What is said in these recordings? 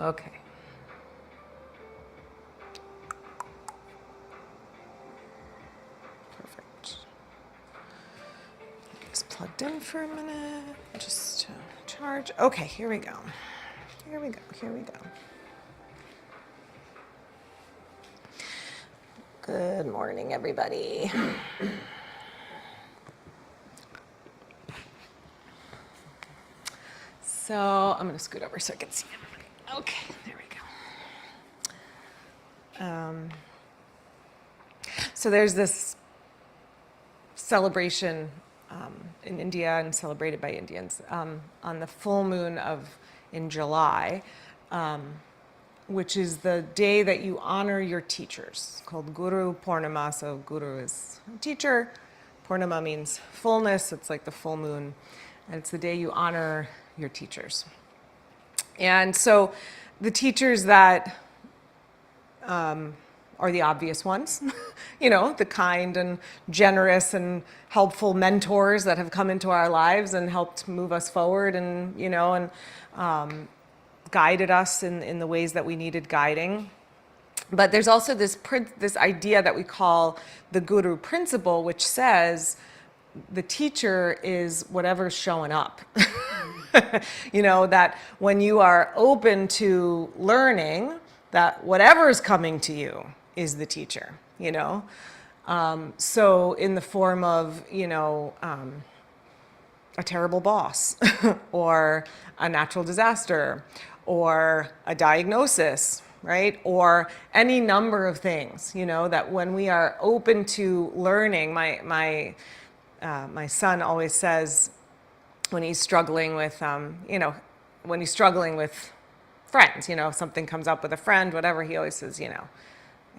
Okay. Perfect. It's plugged in for a minute, just to charge. Okay, here we go. Here we go, here we go. Good morning, everybody. So I'm going to scoot over so I can see everybody. Okay, there we go. So there's this celebration in India and celebrated by Indians on the full moon in July, which is the day that you honor your teachers, called Guru Purnimah. So Guru is a teacher. Purnimah means fullness. It's like the full moon. And it's the day you honor your teachers. And so the teachers that are the obvious ones, the kind and generous and helpful mentors that have come into our lives and helped move us forward and guided us in the ways that we needed guiding. But there's also this idea that we call the Guru principle, which says the teacher is whatever's showing up. That when you are open to learning, that whatever is coming to you is the teacher, So in the form of, a terrible boss or a natural disaster or a diagnosis, right? Or any number of things, that when we are open to learning, my son always says when he's struggling with, when he's struggling with friends, something comes up with a friend, whatever, he always says,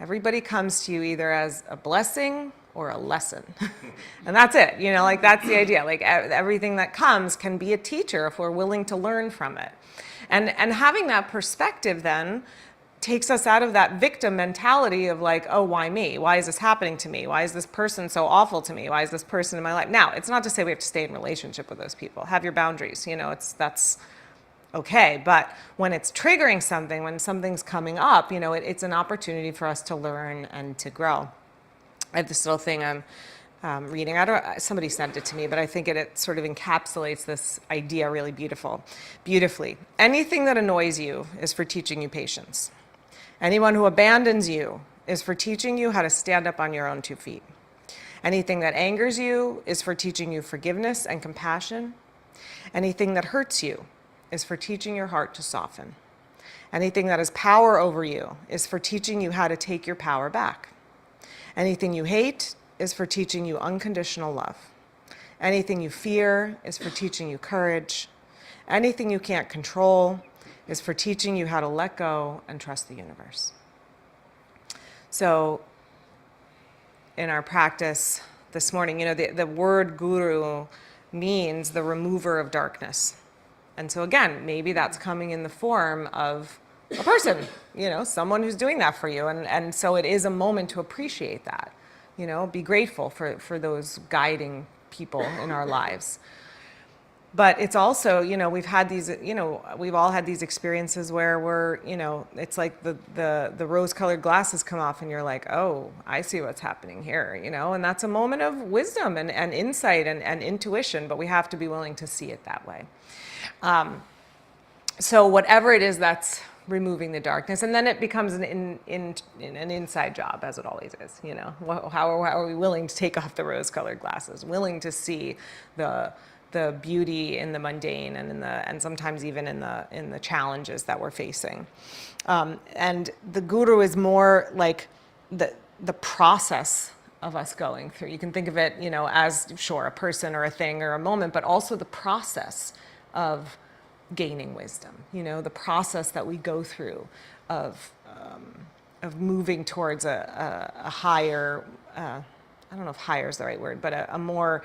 everybody comes to you either as a blessing or a lesson. And that's it, that's the idea. Like everything that comes can be a teacher if we're willing to learn from it. And having that perspective then takes us out of that victim mentality of like, oh, why me? Why is this happening to me? Why is this person so awful to me? Why is this person in my life? Now, it's not to say we have to stay in relationship with those people. Have your boundaries, that's okay. But when it's triggering something, when something's coming up, it's an opportunity for us to learn and to grow. I have this little thing I'm reading. Somebody sent it to me, but I think it sort of encapsulates this idea really beautifully. Anything that annoys you is for teaching you patience. Anyone who abandons you is for teaching you how to stand up on your own 2 feet. Anything that angers you is for teaching you forgiveness and compassion. Anything that hurts you is for teaching your heart to soften. Anything that has power over you is for teaching you how to take your power back. Anything you hate is for teaching you unconditional love. Anything you fear is for teaching you courage. Anything you can't control is for teaching you how to let go and trust the universe. So in our practice this morning, the word guru means the remover of darkness. And so again, maybe that's coming in the form of a person, someone who's doing that for you. And so it is a moment to appreciate that, be grateful for those guiding people in our lives. But it's also, we've had these, we've all had these experiences where we're, it's like the rose-colored glasses come off and you're like, oh, I see what's happening here, and that's a moment of wisdom and insight and intuition, but we have to be willing to see it that way. So whatever it is that's removing the darkness, and then it becomes an inside job, as it always is, how are we willing to take off the rose-colored glasses, willing to see the beauty in the mundane and sometimes even in the challenges that we're facing. And the guru is more like the process of us going through. You can think of it, as sure a person or a thing or a moment, but also the process of gaining wisdom. The process that we go through of moving towards a higher. I don't know if higher is the right word, but a more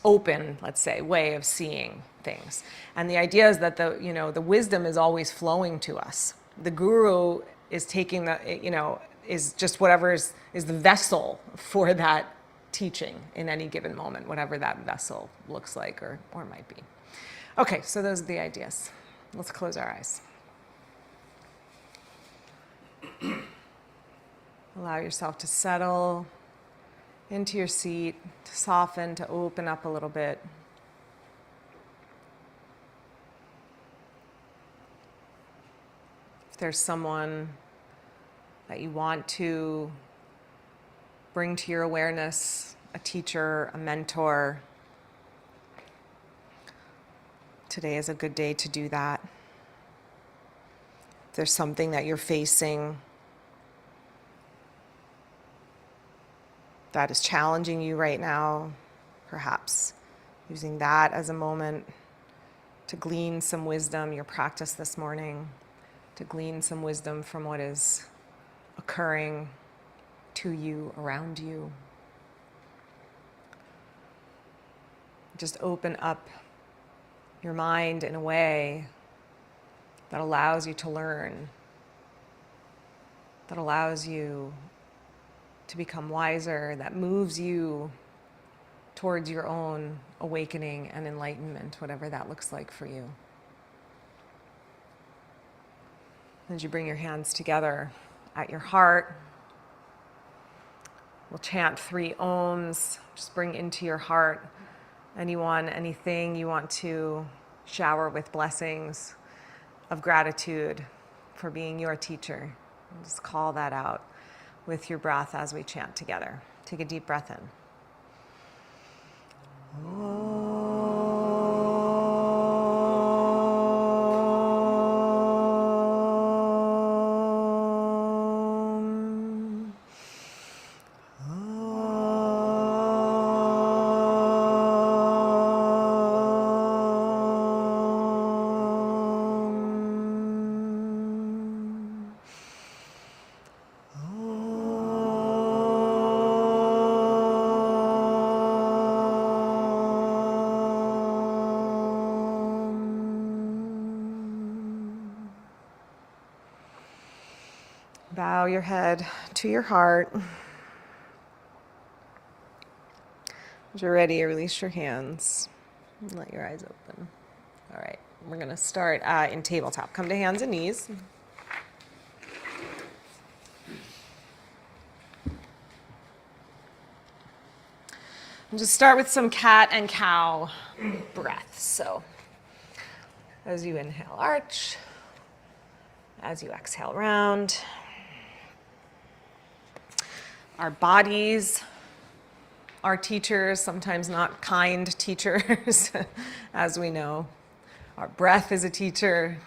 open, let's say, way of seeing things. And the idea is that the wisdom is always flowing to us. The guru is taking is just whatever is the vessel for that teaching in any given moment, whatever that vessel looks like or might be. Okay, so those are the ideas. Let's close our eyes. Allow yourself to settle into your seat, to soften, to open up a little bit. If there's someone that you want to bring to your awareness, a teacher, a mentor, today is a good day to do that. If there's something that you're facing that is challenging you right now, perhaps using that as a moment to glean some wisdom, your practice this morning, to glean some wisdom from what is occurring to you, around you. Just open up your mind in a way that allows you to learn, that allows you to become wiser, that moves you towards your own awakening and enlightenment, whatever that looks like for you. As you bring your hands together at your heart, we'll chant 3 ohms. Just bring into your heart anyone, anything you want to shower with blessings of gratitude for being your teacher. And just call that out with your breath as we chant together. Take a deep breath in. Bow your head to your heart. As you're ready, release your hands and let your eyes open. All right, we're going to start in tabletop. Come to hands and knees. And just start with some cat and cow breaths. So as you inhale, arch. As you exhale, round. Our bodies, our teachers, sometimes not kind teachers, as we know. Our breath is a teacher,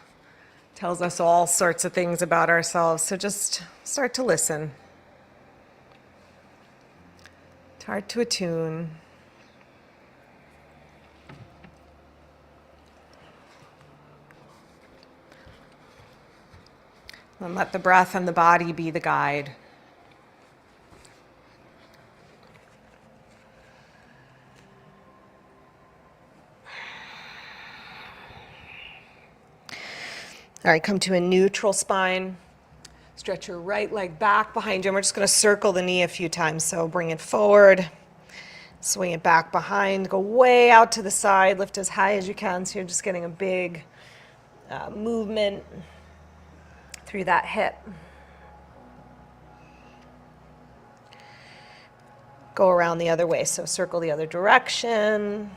tells us all sorts of things about ourselves. So just start to listen. It's hard to attune. And let the breath and the body be the guide. All right, come to a neutral spine. Stretch your right leg back behind you. And we're just going to circle the knee a few times. So bring it forward, swing it back behind, go way out to the side, lift as high as you can. So you're just getting a big movement through that hip. Go around the other way. So circle the other direction.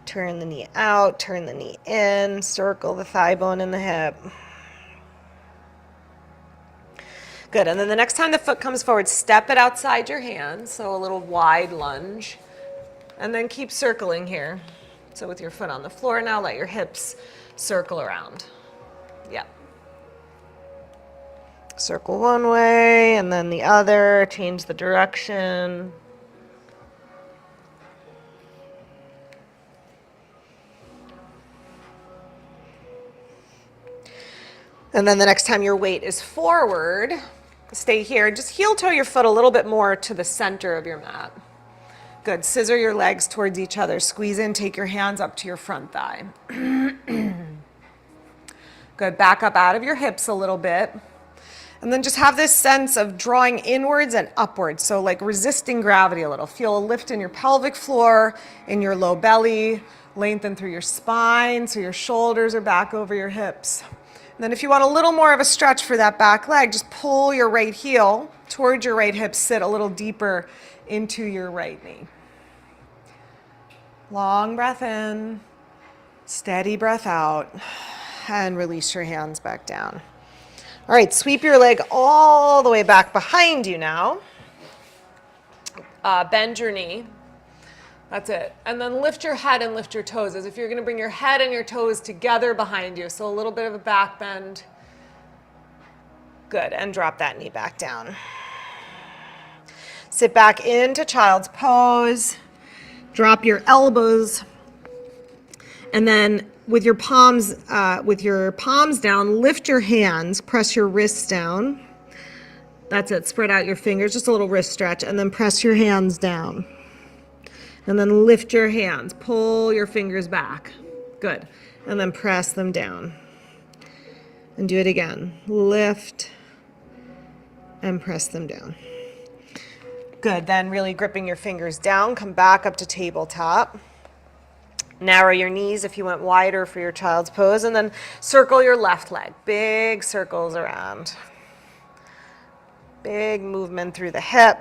Turn the knee out, turn the knee in, circle the thigh bone and the hip. Good, and then the next time the foot comes forward, step it outside your hands, so a little wide lunge, and then keep circling here. So with your foot on the floor now, let your hips circle around. Yep. Circle one way, and then the other, change the direction. And then the next time your weight is forward, stay here. Just heel toe your foot a little bit more to the center of your mat. Good. Scissor your legs towards each other. Squeeze in. Take your hands up to your front thigh. Good. Back up out of your hips a little bit. And then just have this sense of drawing inwards and upwards. So like resisting gravity a little. Feel a lift in your pelvic floor, in your low belly. Lengthen through your spine so your shoulders are back over your hips. And then if you want a little more of a stretch for that back leg, just pull your right heel towards your right hip, sit a little deeper into your right knee. Long breath in, steady breath out, and release your hands back down. All right, sweep your leg all the way back behind you now. Bend your knee. That's it. And then lift your head and lift your toes as if you're going to bring your head and your toes together behind you. So a little bit of a back bend. Good. And drop that knee back down. Sit back into child's pose. Drop your elbows. And then with your palms down, lift your hands, press your wrists down. That's it. Spread out your fingers, just a little wrist stretch, and then press your hands down. And then lift your hands, pull your fingers back. Good. And then press them down. And do it again. Lift and press them down. Good. Then really gripping your fingers down, come back up to tabletop. Narrow your knees if you went wider for your child's pose, and then circle your left leg. Big circles around. Big movement through the hip.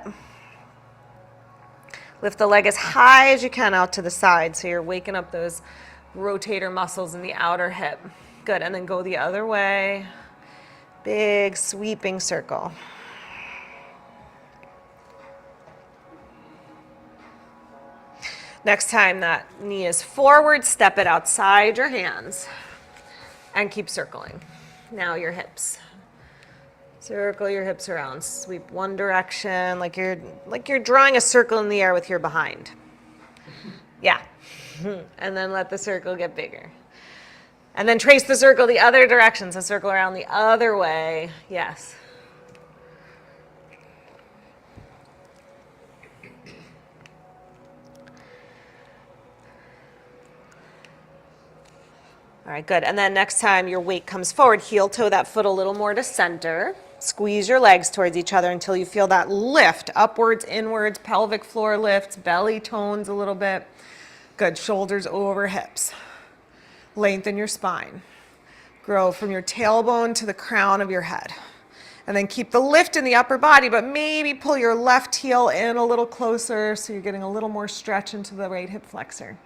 Lift the leg as high as you can out to the side so you're waking up those rotator muscles in the outer hip. Good, and then go the other way. Big sweeping circle. Next time that knee is forward, step it outside your hands and keep circling. Now your hips. Circle your hips around. Sweep one direction like you're drawing a circle in the air with your behind. Yeah. And then let the circle get bigger. And then trace the circle the other direction. So circle around the other way. Yes. All right, good. And then next time your weight comes forward, heel toe that foot a little more to center. Squeeze your legs towards each other until you feel that lift, upwards, inwards, pelvic floor lifts, belly tones a little bit. Good, shoulders over hips. Lengthen your spine. Grow from your tailbone to the crown of your head. And then keep the lift in the upper body, but maybe pull your left heel in a little closer so you're getting a little more stretch into the right hip flexor.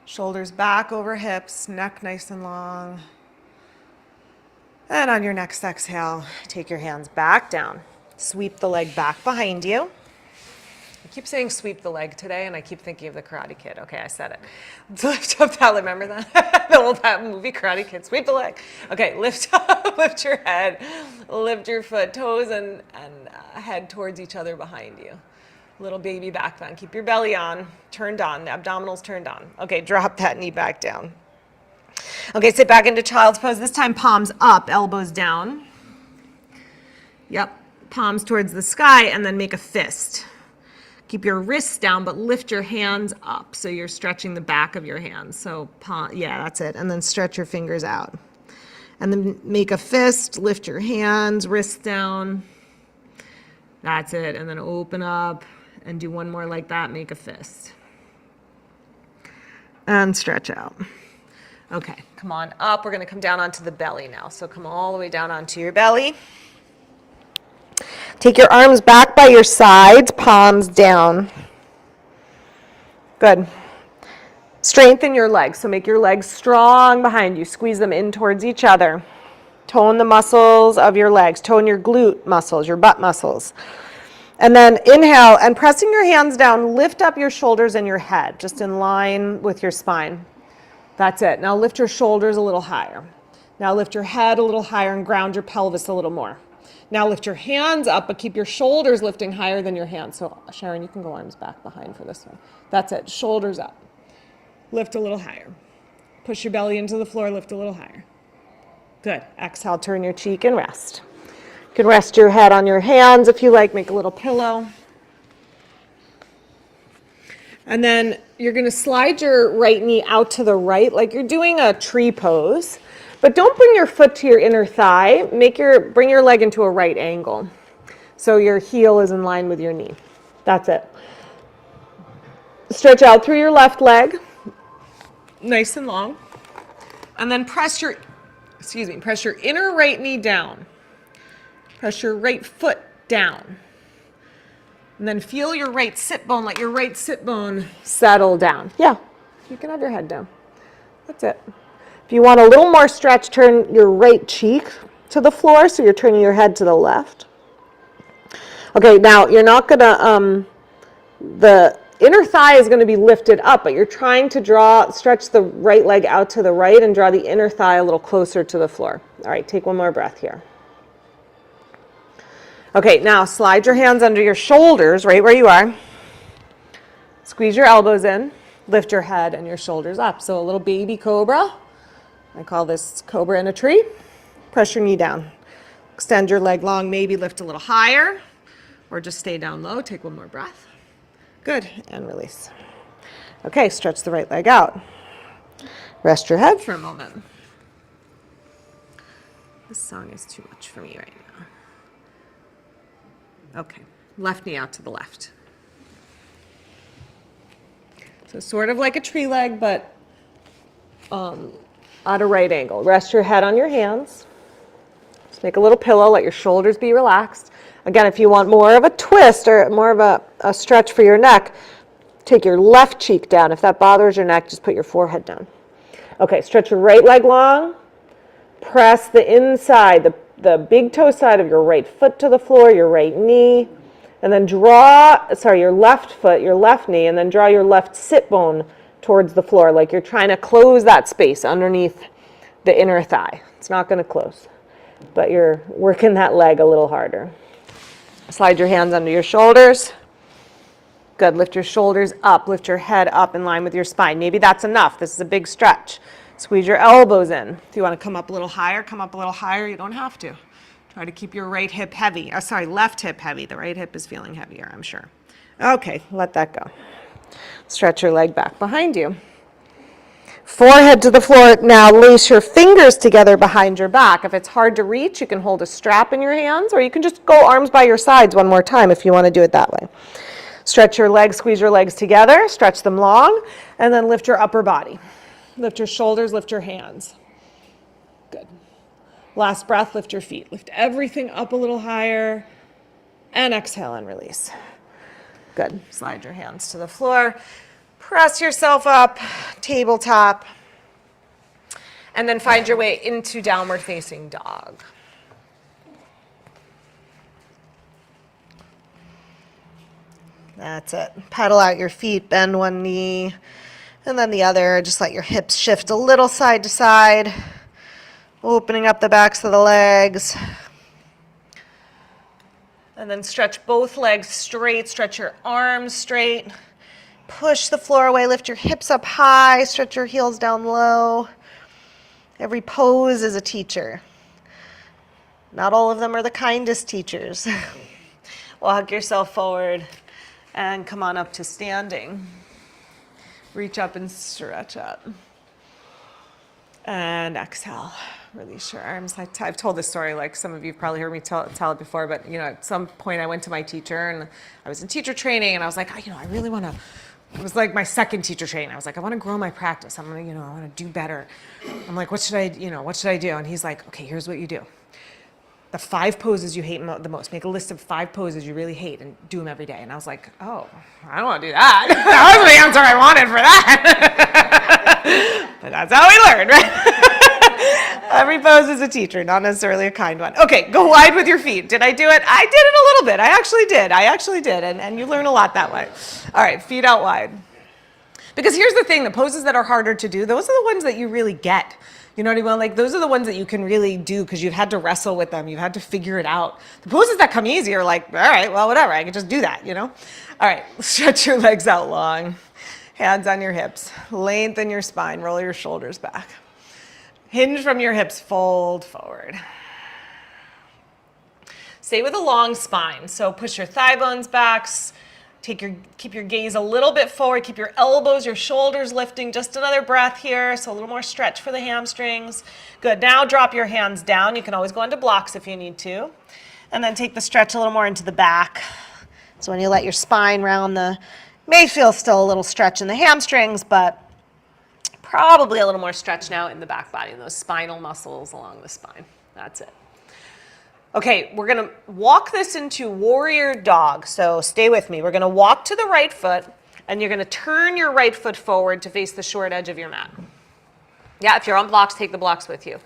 Shoulders back over hips, neck nice and long. And on your next exhale, take your hands back down. Sweep the leg back behind you. I keep saying sweep the leg today, and I keep thinking of the Karate Kid. Okay, I said it. Lift up that, remember that? that movie, Karate Kid, sweep the leg. Okay, lift up, lift your head, lift your foot, toes, and head towards each other behind you. Little baby back bend. Keep your belly on, turned on, the abdominals turned on. Okay, drop that knee back down. Okay, sit back into child's pose. This time palms up, elbows down. Yep, palms towards the sky, and then make a fist. Keep your wrists down, but lift your hands up so you're stretching the back of your hands. So, yeah, that's it. And then stretch your fingers out. And then make a fist, lift your hands, wrists down. That's it. And then open up. And do one more like that, make a fist. And stretch out. Okay, come on up. We're gonna come down onto the belly now. So come all the way down onto your belly. Take your arms back by your sides, palms down. Good. Strengthen your legs. So make your legs strong behind you. Squeeze them in towards each other. Tone the muscles of your legs. Tone your glute muscles, your butt muscles. And then inhale, and pressing your hands down, lift up your shoulders and your head, just in line with your spine. That's it. Now lift your shoulders a little higher. Now lift your head a little higher and ground your pelvis a little more. Now lift your hands up, but keep your shoulders lifting higher than your hands. So Sharon, you can go arms back behind for this one. That's it. Shoulders up. Lift a little higher. Push your belly into the floor, lift a little higher. Good. Exhale, turn your cheek and rest. You can rest your head on your hands if you like, make a little pillow. And then you're going to slide your right knee out to the right like you're doing a tree pose. But don't bring your foot to your inner thigh. Bring your leg into a right angle. So your heel is in line with your knee. That's it. Stretch out through your left leg. nice and long. And then press your inner right knee down. Press your right foot down. And then feel your right sit bone, let your right sit bone settle down. Yeah, you can have your head down. That's it. If you want a little more stretch, turn your right cheek to the floor, so you're turning your head to the left. Okay, now you're not gonna, the inner thigh is gonna be lifted up, but you're trying to stretch the right leg out to the right and draw the inner thigh a little closer to the floor. All right, take one more breath here. Okay, now slide your hands under your shoulders, right where you are. Squeeze your elbows in, lift your head and your shoulders up. So a little baby cobra. I call this cobra in a tree. Press your knee down. Extend your leg long, maybe lift a little higher, or just stay down low. Take one more breath. Good, and release. Okay, stretch the right leg out. Rest your head for a moment. This song is too much for me right now. Okay, left knee out to the left. So sort of like a tree leg, but at a right angle. Rest your head on your hands. Just make a little pillow, let your shoulders be relaxed. Again, if you want more of a twist or more of a stretch for your neck, take your left cheek down. If that bothers your neck, just put your forehead down. Okay, stretch your right leg long. Press the inside, the big toe side of your right foot to the floor, your right knee, and then your left foot, your left knee, and then draw your left sit bone towards the floor, like you're trying to close that space underneath the inner thigh. It's not going to close, but you're working that leg a little harder. Slide your hands under your shoulders. Good, lift your shoulders up, lift your head up in line with your spine. Maybe that's enough. This is a big stretch. Squeeze your elbows in. If you want to come up a little higher, come up a little higher. You don't have to. Try to keep your right hip heavy. Left hip heavy. The right hip is feeling heavier, I'm sure. Okay, let that go. Stretch your leg back behind you. Forehead to the floor. Now lace your fingers together behind your back. If it's hard to reach, you can hold a strap in your hands, or you can just go arms by your sides one more time if you want to do it that way. Stretch your legs, squeeze your legs together, stretch them long, and then lift your upper body. Lift your shoulders, lift your hands. Good. Last breath, lift your feet. Lift everything up a little higher, and exhale and release. Good. Slide your hands to the floor. Press yourself up, tabletop, and then find your way into downward facing dog. That's it. Pedal out your feet, bend one knee, and then the other. Just let your hips shift a little side to side, opening up the backs of the legs. And then stretch both legs straight, stretch your arms straight. Push the floor away, lift your hips up high, stretch your heels down low. Every pose is a teacher. Not all of them are the kindest teachers. Walk yourself forward and come on up to standing. Reach up and stretch up. And exhale. Release your arms. I've told this story, like some of you probably heard me tell it before, but at some point I went to my teacher and I was in teacher training and I was like, I really want to. It was like my second teacher training. I was like, I want to grow my practice. I want to do better. I'm like, what should I do? And he's like, okay, here's what you do. The 5 poses you hate the most. Make a list of 5 poses you really hate and do them every day. And I was like, oh, I don't want to do that. That was the answer I wanted for that. But that's how we learn, right? Every pose is a teacher, not necessarily a kind one. Okay, go wide with your feet. Did I do it? I did it a little bit. I actually did. And you learn a lot that way. All right, feet out wide. Because here's the thing, the poses that are harder to do, those are the ones that you really get. You know what I mean? Like, those are the ones that you can really do because you've had to wrestle with them. You've had to figure it out. The poses that come easy are like, all right, well, whatever. I can just do that, All right, stretch your legs out long. Hands on your hips. Lengthen your spine. Roll your shoulders back. Hinge from your hips. Fold forward. Stay with a long spine. So push your thigh bones back. Keep your gaze a little bit forward. Keep your elbows, your shoulders lifting. Just another breath here. So a little more stretch for the hamstrings. Good. Now drop your hands down. You can always go into blocks if you need to. And then take the stretch a little more into the back. So when you let your spine round may feel still a little stretch in the hamstrings, but probably a little more stretch now in the back body and those spinal muscles along the spine. That's it. Okay, we're going to walk this into warrior dog. So stay with me. We're going to walk to the right foot, and you're going to turn your right foot forward to face the short edge of your mat. Yeah, if you're on blocks, take the blocks with you.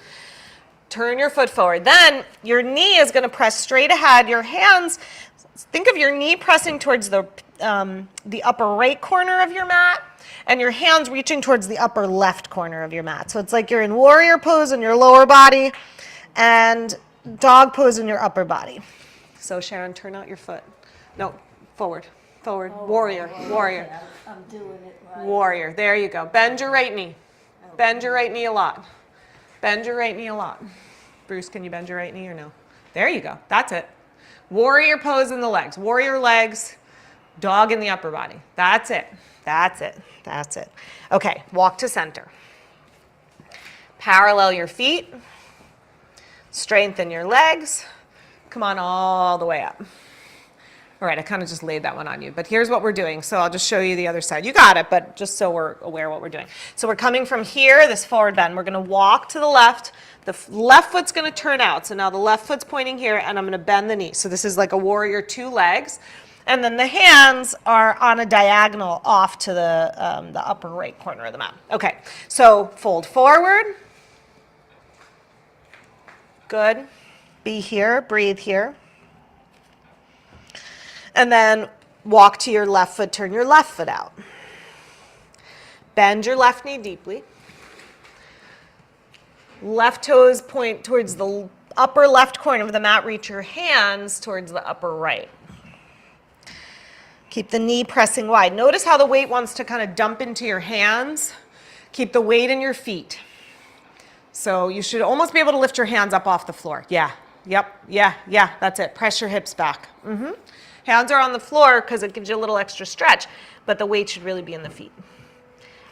Turn your foot forward. Then your knee is going to press straight ahead. Your hands, think of your knee pressing towards the upper right corner of your mat, and your hands reaching towards the upper left corner of your mat. So it's like you're in warrior pose in your lower body and dog pose in your upper body. So Sharon, turn out your foot. No, forward, forward, warrior, warrior. Okay, I'm doing it right. Warrior, there you go. Bend your right knee. Bend your right knee a lot. Bend your right knee a lot. Bruce, can you bend your right knee or no? There you go, that's it. Warrior pose in the legs. Warrior legs, dog in the upper body. That's it, that's it, that's it. Okay, walk to center. Parallel your feet. Strengthen your legs. Come on all the way up. All right, I kind of just laid that one on you, but here's what we're doing. So I'll just show you the other side. You got it, but just so we're aware what we're doing. So we're coming from here, this forward bend. We're going to walk to the left. The left foot's going to turn out. So now the left foot's pointing here, and I'm going to bend the knee. So this is like a warrior 2 legs. And then the hands are on a diagonal off to the upper right corner of the mat. Okay, so fold forward. Good. Be here, breathe here. And then walk to your left foot, turn your left foot out. Bend your left knee deeply. Left toes point towards the upper left corner of the mat. Reach your hands towards the upper right. Keep the knee pressing wide. Notice how the weight wants to kind of dump into your hands. Keep the weight in your feet. So you should almost be able to lift your hands up off the floor. Yeah, yep, yeah, that's it. Press your hips back. Hands are on the floor because it gives you a little extra stretch, but the weight should really be in the feet.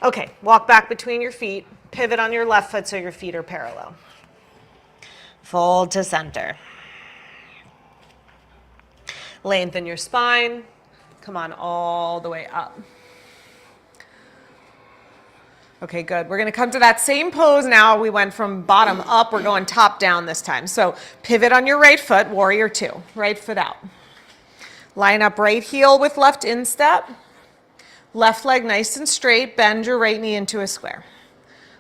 Okay, walk back between your feet. Pivot on your left foot so your feet are parallel. Fold to center. Lengthen your spine. Come on all the way up. Okay, good. We're going to come to that same pose now. We went from bottom up. We're going top down this time. So pivot on your right foot, warrior 2. Right foot out. Line up right heel with left instep. Left leg nice and straight. Bend your right knee into a square.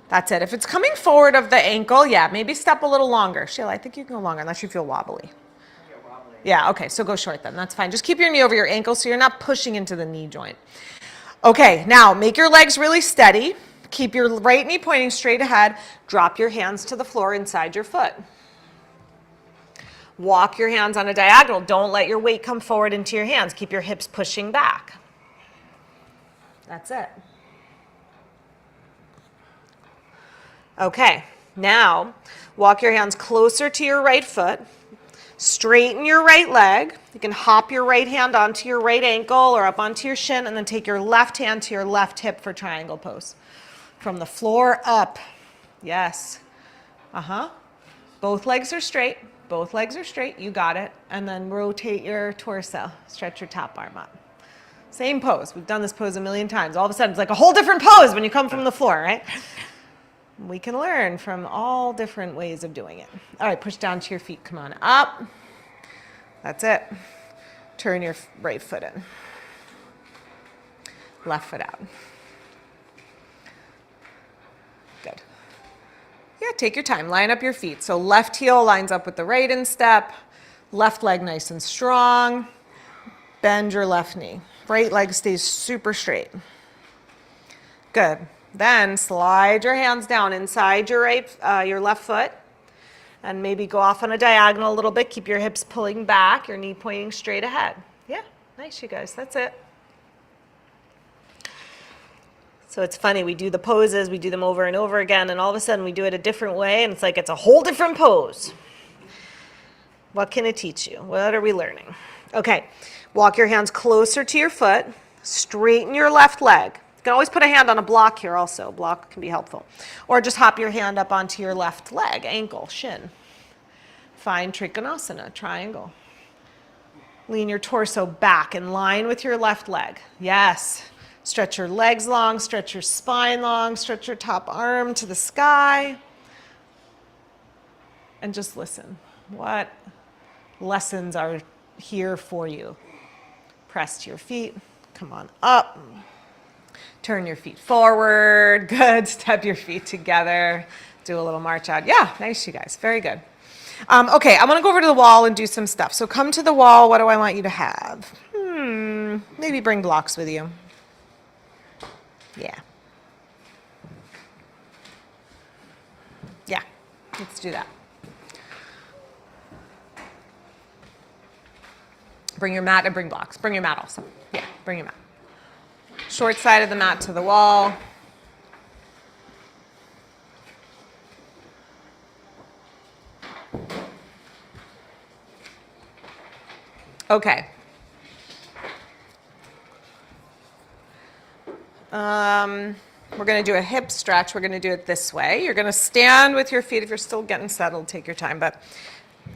That's it. If it's coming forward of the ankle, yeah, maybe step a little longer. Sheila, I think you can go longer unless you feel wobbly. Yeah, okay, so go short then. That's fine. Just keep your knee over your ankle so you're not pushing into the knee joint. Okay, now make your legs really steady. Keep your right knee pointing straight ahead. Drop your hands to the floor inside your foot. Walk your hands on a diagonal. Don't let your weight come forward into your hands. Keep your hips pushing back. That's it. Okay, now walk your hands closer to your right foot. Straighten your right leg. You can hop your right hand onto your right ankle or up onto your shin, and then take your left hand to your left hip for triangle pose. From the floor up. Yes. Both legs are straight. Both legs are straight. You got it. And then rotate your torso. Stretch your top arm up. Same pose. We've done this pose a million times. All of a sudden, it's like a whole different pose when you come from the floor, right? We can learn from all different ways of doing it. All right, push down to your feet. Come on up. That's it. Turn your right foot in. Left foot out. Good. Yeah, take your time. Line up your feet. So left heel lines up with the right instep. Left leg nice and strong. Bend your left knee. Right leg stays super straight. Good. Then slide your hands down inside your your left foot, and maybe go off on a diagonal a little bit. Keep your hips pulling back, your knee pointing straight ahead. Yeah, nice, you guys. That's it. So it's funny, we do the poses, we do them over and over again, and all of a sudden we do it a different way, and it's like it's a whole different pose. What can it teach you? What are we learning? Okay, walk your hands closer to your foot. Straighten your left leg. You can always put a hand on a block here also. Block can be helpful. Or just hop your hand up onto your left leg, ankle, shin. Find Trikonasana, triangle. Lean your torso back in line with your left leg. Yes. Stretch your legs long, stretch your spine long, stretch your top arm to the sky. And just listen. What lessons are here for you? Press to your feet. Come on up. Turn your feet forward. Good. Step your feet together. Do a little march out. Yeah, nice, you guys. Very good. Okay, I want to go over to the wall and do some stuff. So come to the wall. What do I want you to have? Maybe bring blocks with you. Yeah. Yeah, let's do that. Bring your mat and bring blocks. Bring your mat also. Yeah, bring your mat. Short side of the mat to the wall. Okay. We're going to do a hip stretch. We're going to do it this way. You're going to stand with your feet. If you're still getting settled, take your time. But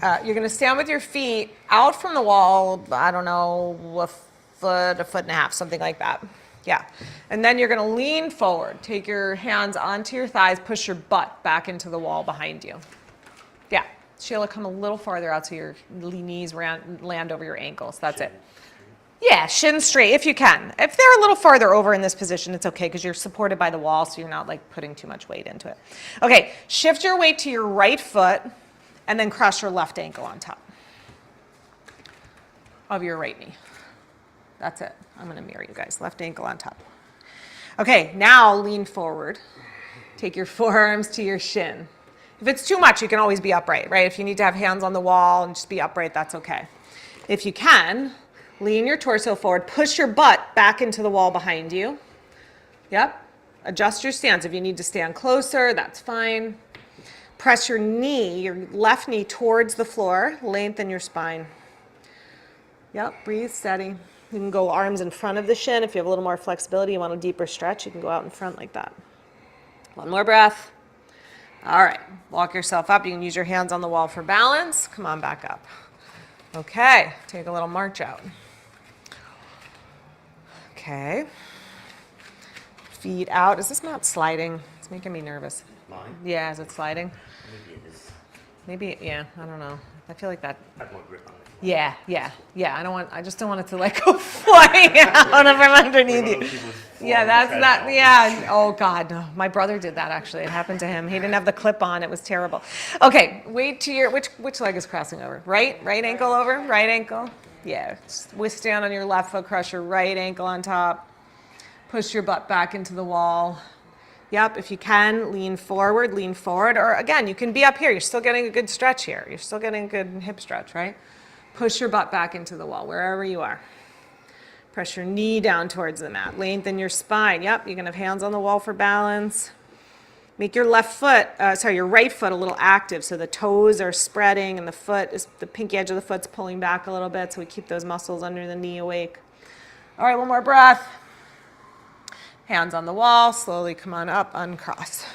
you're going to stand with your feet out from the wall, I don't know, a foot and a half, something like that. Yeah. And then you're going to lean forward. Take your hands onto your thighs. Push your butt back into the wall behind you. Yeah. Sheila, come a little farther out so your knees land over your ankles. That's it. Yeah, shin straight if you can. If they're a little farther over in this position, it's okay because you're supported by the wall, so you're not like putting too much weight into it. Okay, shift your weight to your right foot and then cross your left ankle on top of your right knee. That's it. I'm going to mirror you guys. Left ankle on top. Okay, now lean forward. Take your forearms to your shin. If it's too much, you can always be upright, right? If you need to have hands on the wall and just be upright, that's okay. If you can, lean your torso forward, push your butt back into the wall behind you. Yep. Adjust your stance. If you need to stand closer, that's fine. Press your knee, your left knee towards the floor. Lengthen your spine. Yep. Breathe steady. You can go arms in front of the shin. If you have a little more flexibility, you want a deeper stretch, you can go out in front like that. One more breath. All right. Walk yourself up. You can use your hands on the wall for balance. Come on back up. Okay. Take a little march out. Okay. Feet out. Is this mat sliding? It's making me nervous. Mine? Yeah, is it sliding? Maybe it is. Maybe, yeah, I don't know. I feel like that. I have more grip on it. Yeah. I just don't want it to like go flying out from underneath you. Yeah, that's that. Yeah. Oh God, no. My brother did that actually. It happened to him. He didn't have the clip on. It was terrible. Okay, wait to your which leg is crossing over? Right ankle over. Right ankle. Yeah. Withstand on your left foot. Cross your right ankle on top. Push your butt back into the wall. Yep. If you can, lean forward. Or again, you can be up here. You're still getting a good stretch here. You're still getting a good hip stretch, right? Push your butt back into the wall, wherever you are. Press your knee down towards the mat. Lengthen your spine. Yep, you can have hands on the wall for balance. Make your right foot a little active so the toes are spreading and the pinky edge of the foot's pulling back a little bit so we keep those muscles under the knee awake. All right, one more breath. Hands on the wall, slowly come on up, uncross.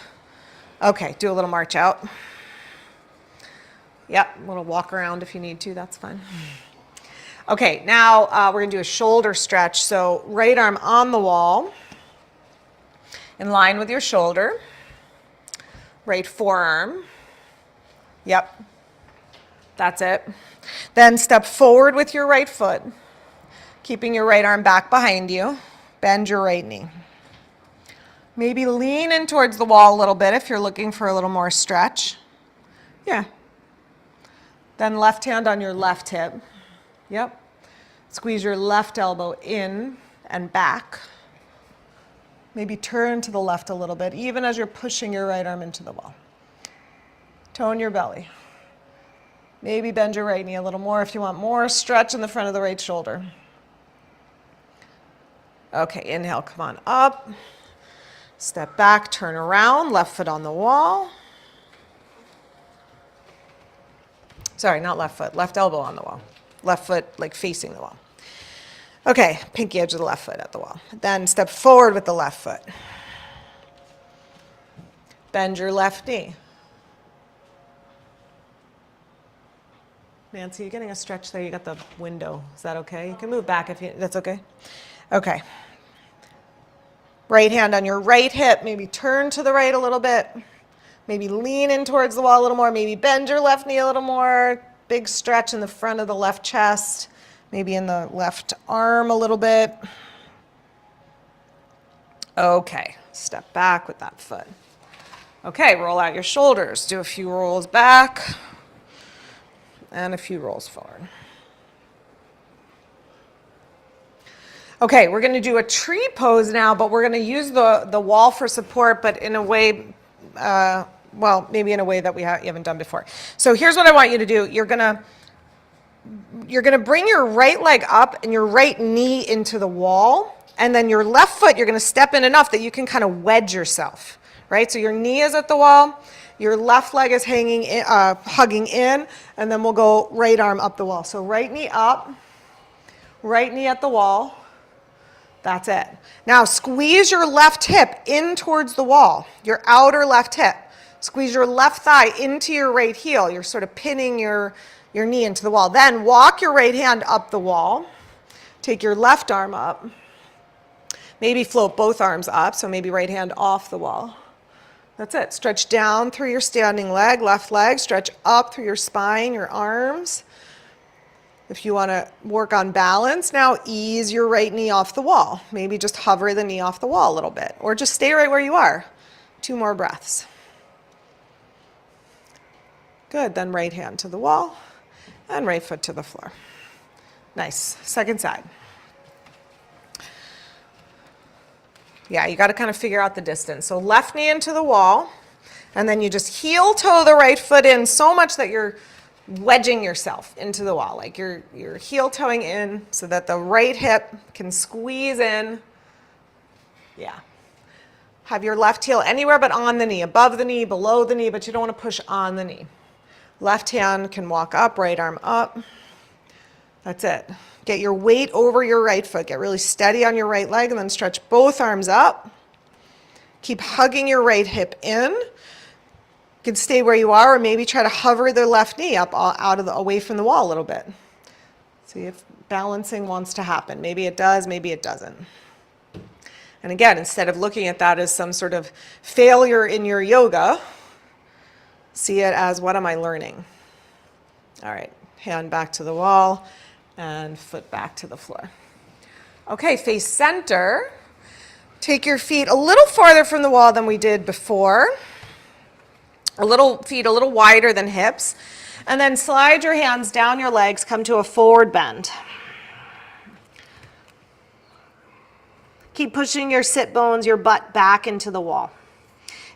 Okay, do a little march out. Yep, a little walk around if you need to, that's fine. Okay, now we're going to do a shoulder stretch. So right arm on the wall, in line with your shoulder. Right forearm. Yep, that's it. Then step forward with your right foot, keeping your right arm back behind you. Bend your right knee. Maybe lean in towards the wall a little bit if you're looking for a little more stretch. Yeah. Then left hand on your left hip. Yep. Squeeze your left elbow in and back. Maybe turn to the left a little bit, even as you're pushing your right arm into the wall. Tone your belly. Maybe bend your right knee a little more if you want more stretch in the front of the right shoulder. Okay, inhale, come on up. Step back, turn around, left foot on the wall. Sorry, not left foot, left elbow on the wall. Left foot like facing the wall. Okay, pinky edge of the left foot at the wall. Then step forward with the left foot. Bend your left knee. Nancy, you're getting a stretch there. You got the window. Is that okay? You can move back if that's okay. Okay. Right hand on your right hip, maybe turn to the right a little bit. Maybe lean in towards the wall a little more. Maybe bend your left knee a little more. Big stretch in the front of the left chest. Maybe in the left arm a little bit. Okay, step back with that foot. Okay, roll out your shoulders. Do a few rolls back and a few rolls forward. Okay, we're going to do a tree pose now, but we're going to use the wall for support, but in a way, well, maybe in a way that you haven't done before. So here's what I want you to do. You're going to bring your right leg up and your right knee into the wall, and then your left foot, you're going to step in enough that you can kind of wedge yourself, right? So your knee is at the wall, your left leg is hanging in, hugging in, and then we'll go right arm up the wall. So right knee up, right knee at the wall. That's it. Now squeeze your left hip in towards the wall, your outer left hip. Squeeze your left thigh into your right heel. You're sort of pinning your knee into the wall. Then walk your right hand up the wall. Take your left arm up. Maybe float both arms up, so maybe right hand off the wall. That's it. Stretch down through your standing leg, left leg. Stretch up through your spine, your arms. If you want to work on balance, now ease your right knee off the wall. Maybe just hover the knee off the wall a little bit, or just stay right where you are. 2 more breaths. Good, then right hand to the wall and right foot to the floor. Nice, second side. Yeah, you got to kind of figure out the distance. So left knee into the wall, and then you just heel toe the right foot in so much that you're wedging yourself into the wall, like you're heel toeing in so that the right hip can squeeze in. Yeah. Have your left heel anywhere but on the knee, above the knee, below the knee, but you don't want to push on the knee. Left hand can walk up, right arm up. That's it. Get your weight over your right foot. Get really steady on your right leg and then stretch both arms up. Keep hugging your right hip in. You can stay where you are or maybe try to hover the left knee up away from the wall a little bit. See if balancing wants to happen. Maybe it does, maybe it doesn't. And again, instead of looking at that as some sort of failure in your yoga, see it as, what am I learning? All right, hand back to the wall and foot back to the floor. Okay, face center. Take your feet a little farther from the wall than we did before. Feet a little wider than hips. And then slide your hands down your legs, come to a forward bend. Keep pushing your sit bones, your butt back into the wall.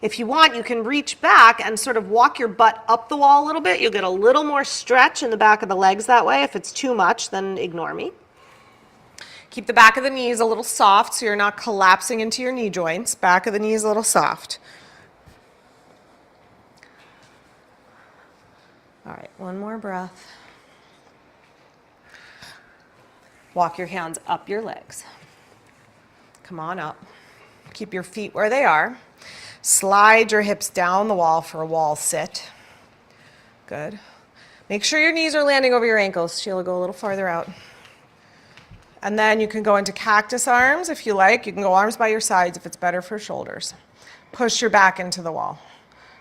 If you want, you can reach back and sort of walk your butt up the wall a little bit. You'll get a little more stretch in the back of the legs that way. If it's too much, then ignore me. Keep the back of the knees a little soft so you're not collapsing into your knee joints. Back of the knees a little soft. All right, one more breath. Walk your hands up your legs. Come on up. Keep your feet where they are. Slide your hips down the wall for a wall sit. Good. Make sure your knees are landing over your ankles. Sheila, go a little farther out. And then you can go into cactus arms if you like. You can go arms by your sides if it's better for shoulders. Push your back into the wall.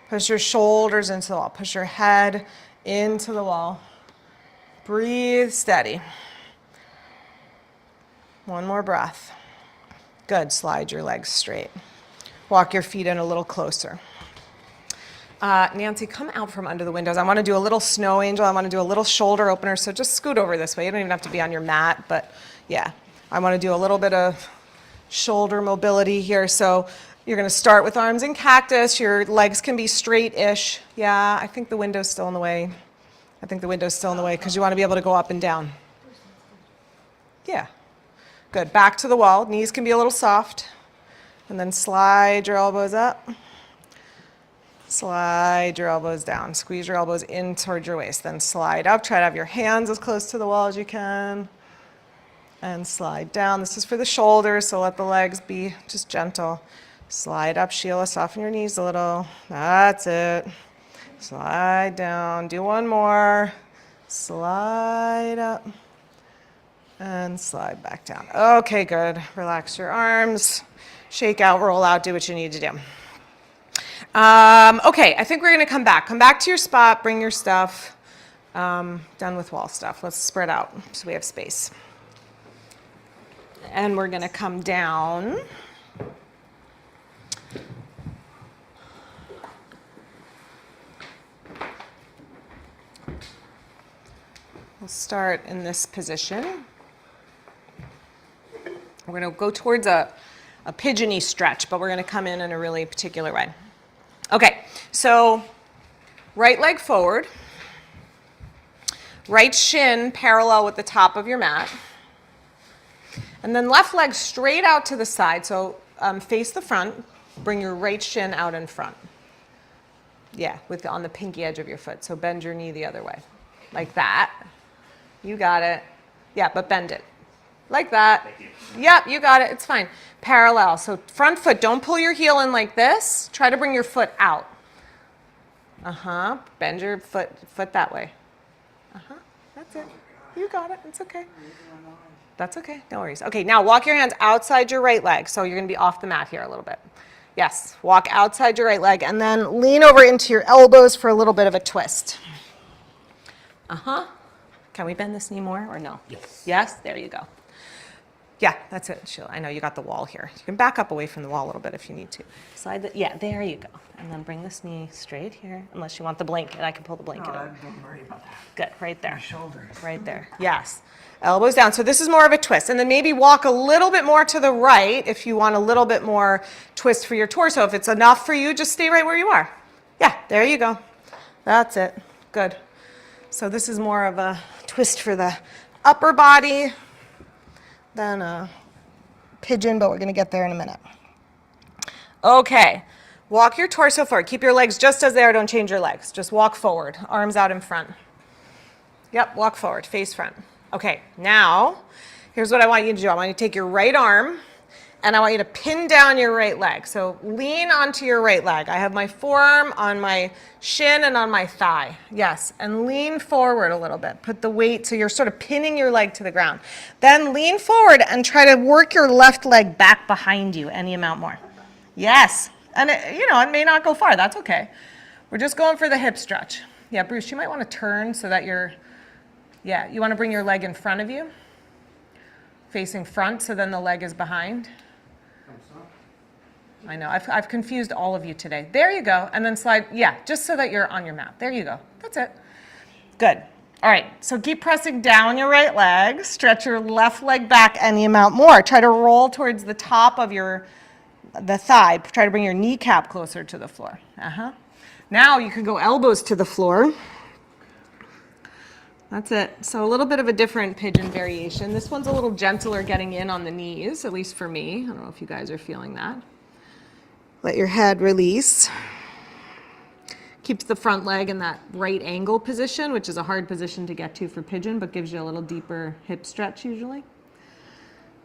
Push your shoulders into the wall. Push your head into the wall. Breathe steady. One more breath. Good. Slide your legs straight. Walk your feet in a little closer. Nancy, come out from under the windows. I want to do a little snow angel. I want to do a little shoulder opener. So just scoot over this way. You don't even have to be on your mat, but yeah. I want to do a little bit of shoulder mobility here. So you're going to start with arms in cactus. Your legs can be straight-ish. Yeah, I think the window's still in the way. I think the window's still in the way because you want to be able to go up and down. Yeah. Good. Back to the wall. Knees can be a little soft. And then slide your elbows up. Slide your elbows down. Squeeze your elbows in towards your waist. Then slide up. Try to have your hands as close to the wall as you can. And slide down. This is for the shoulders, so let the legs be just gentle. Slide up, Sheila. Soften your knees a little. That's it. Slide down. Do one more. Slide up. And slide back down. Okay, good. Relax your arms. Shake out, roll out, do what you need to do. Okay, I think we're going to come back. Come back to your spot, bring your stuff. Done with wall stuff. Let's spread out so we have space. And we're going to come down. We'll start in this position. We're going to go towards a pigeony stretch, but we're going to come in a really particular way. Okay, so right leg forward, right shin parallel with the top of your mat, and then left leg straight out to the side. So face the front, bring your right shin out in front. Yeah, on the pinky edge of your foot. So bend your knee the other way, like that. You got it. Yeah, but bend it. Like that. Thank you. Yep, you got it. It's fine. Parallel. So front foot, don't pull your heel in like this. Try to bring your foot out. Bend your foot that way. That's it. You got it. It's okay. That's okay. No worries. Okay, now walk your hands outside your right leg. So you're going to be off the mat here a little bit. Yes, walk outside your right leg and then lean over into your elbows for a little bit of a twist. Can we bend this knee more or no? Yes. Yes? There you go. Yeah, that's it, Sheila. I know you got the wall here. You can back up away from the wall a little bit if you need to. Yeah, there you go. And then bring this knee straight here, unless you want the blanket. I can pull the blanket over. Don't worry about that. Good, right there. My shoulders. Right there. Yes. Elbows down. So this is more of a twist. And then maybe walk a little bit more to the right if you want a little bit more twist for your torso. If it's enough for you, just stay right where you are. Yeah, there you go. That's it. Good. So this is more of a twist for the upper body than a pigeon, but we're going to get there in a minute. Okay. Walk your torso forward. Keep your legs just as they are. Don't change your legs. Just walk forward. Arms out in front. Yep, walk forward. Face front. Okay, now, here's what I want you to do. I want you to take your right arm, and I want you to pin down your right leg. So lean onto your right leg. I have my forearm on my shin and on my thigh. Yes, and lean forward a little bit. Put the weight, so you're sort of pinning your leg to the ground. Then lean forward and try to work your left leg back behind you any amount more. Yes, and it may not go far. That's okay. We're just going for the hip stretch. Yeah, Bruce, you might want to turn so that you want to bring your leg in front of you, facing front, so then the leg is behind. I know, I've confused all of you today. There you go, and then slide, just so that you're on your mat. There you go, that's it. Good. All right, so keep pressing down your right leg, stretch your left leg back any amount more. Try to roll towards the top of the thigh. Try to bring your kneecap closer to the floor. Now you can go elbows to the floor. That's it. So a little bit of a different pigeon variation. This one's a little gentler getting in on the knees, at least for me. I don't know if you guys are feeling that. Let your head release. Keeps the front leg in that right angle position, which is a hard position to get to for pigeon, but gives you a little deeper hip stretch usually.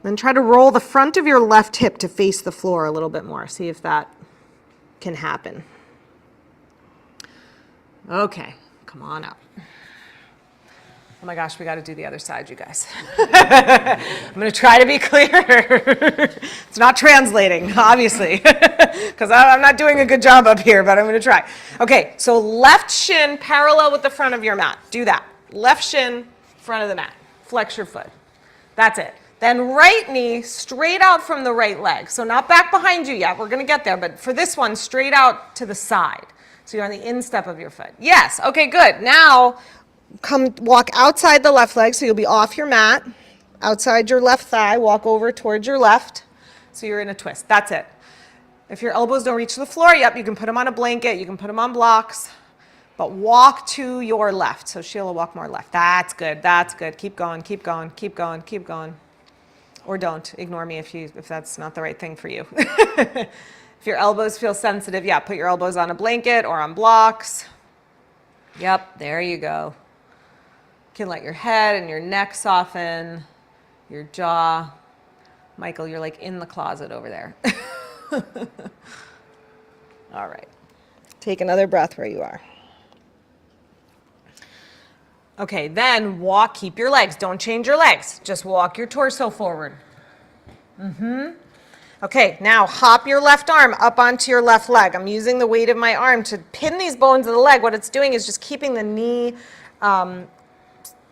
Then try to roll the front of your left hip to face the floor a little bit more. See if that can happen. Okay, come on up. Oh my gosh, we got to do the other side, you guys. I'm going to try to be clear. It's not translating, obviously, because I'm not doing a good job up here, but I'm going to try. Okay, so left shin parallel with the front of your mat. Do that. Left shin, front of the mat. Flex your foot. That's it. Then right knee straight out from the right leg. So not back behind you yet. We're going to get there, but for this one, straight out to the side. So you're on the instep of your foot. Yes, okay, good. Now, come walk outside the left leg, so you'll be off your mat, outside your left thigh, walk over towards your left, so you're in a twist. That's it. If your elbows don't reach the floor, you can put them on a blanket, you can put them on blocks, but walk to your left. So Sheila, walk more left. That's good, that's good. Keep going, keep going, keep going, keep going. Or don't, ignore me if that's not the right thing for you. If your elbows feel sensitive, put your elbows on a blanket or on blocks. Yep, there you go. You can let your head and your neck soften, your jaw. Michael, you're like in the closet over there. All right. Take another breath where you are. Okay, then walk, keep your legs. Don't change your legs. Just walk your torso forward. Okay, now hop your left arm up onto your left leg. I'm using the weight of my arm to pin these bones of the leg. What it's doing is just keeping the knee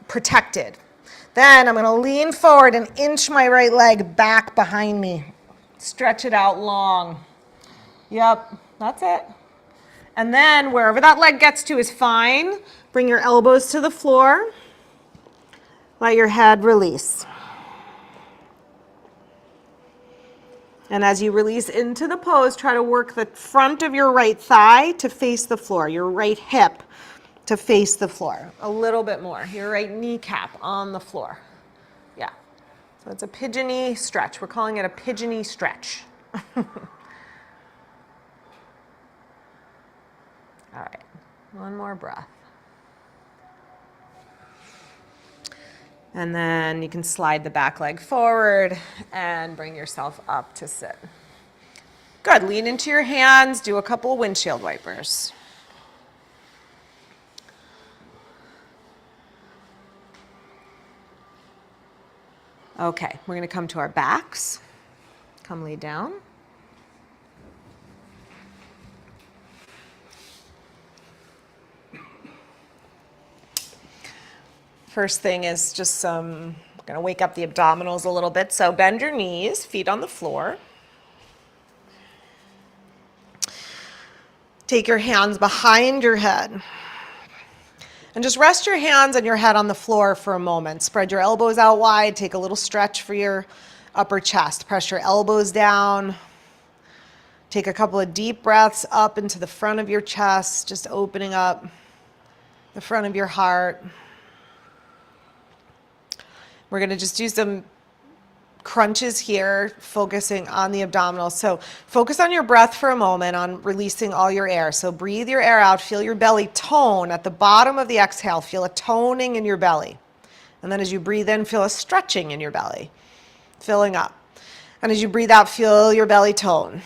protected. Then I'm going to lean forward and inch my right leg back behind me. Stretch it out long. Yep, that's it. And then wherever that leg gets to is fine. Bring your elbows to the floor. Let your head release. And as you release into the pose, try to work the front of your right thigh to face the floor, your right hip to face the floor. A little bit more. Your right kneecap on the floor. Yeah. So it's a pigeony stretch. We're calling it a pigeony stretch. All right. One more breath. And then you can slide the back leg forward and bring yourself up to sit. Good. Lean into your hands. Do a couple of windshield wipers. Okay, we're going to come to our backs. Come lay down. First thing is just we're going to wake up the abdominals a little bit. So bend your knees, feet on the floor. Take your hands behind your head. And just rest your hands and your head on the floor for a moment. Spread your elbows out wide. Take a little stretch for your upper chest. Press your elbows down. Take a couple of deep breaths up into the front of your chest, just opening up the front of your heart. We're going to just do some crunches here, focusing on the abdominals. So focus on your breath for a moment, on releasing all your air. So breathe your air out. Feel your belly tone at the bottom of the exhale. Feel a toning in your belly. And then as you breathe in, feel a stretching in your belly, filling up. And as you breathe out, feel your belly tone.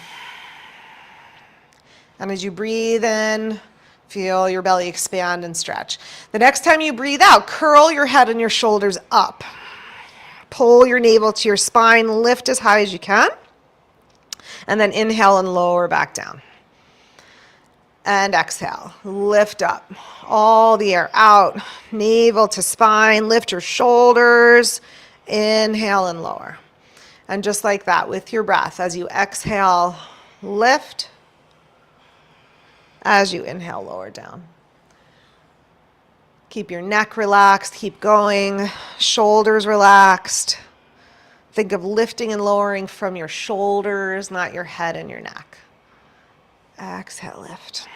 And as you breathe in, feel your belly expand and stretch. The next time you breathe out, curl your head and your shoulders up. Pull your navel to your spine, lift as high as you can, and then inhale and lower back down. And exhale, lift up, all the air out, navel to spine, lift your shoulders, inhale and lower. And just like that with your breath, as you exhale, lift, as you inhale, lower down. Keep your neck relaxed, keep going, shoulders relaxed. Think of lifting and lowering from your shoulders, not your head and your neck. Exhale, lift.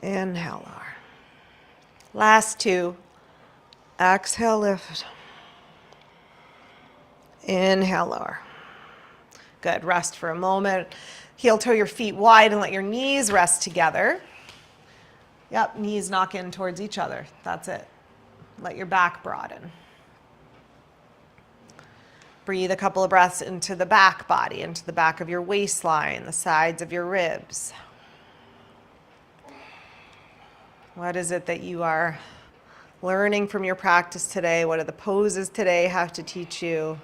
Inhale, lower. Last two. Exhale, lift. Inhale, lower. Good, rest for a moment. Heel toe your feet wide and let your knees rest together. Yep, knees knock in towards each other. That's it. Let your back broaden. Breathe a couple of breaths into the back body, into the back of your waistline, the sides of your ribs. What is it that you are learning from your practice today? What do the poses today have to teach you?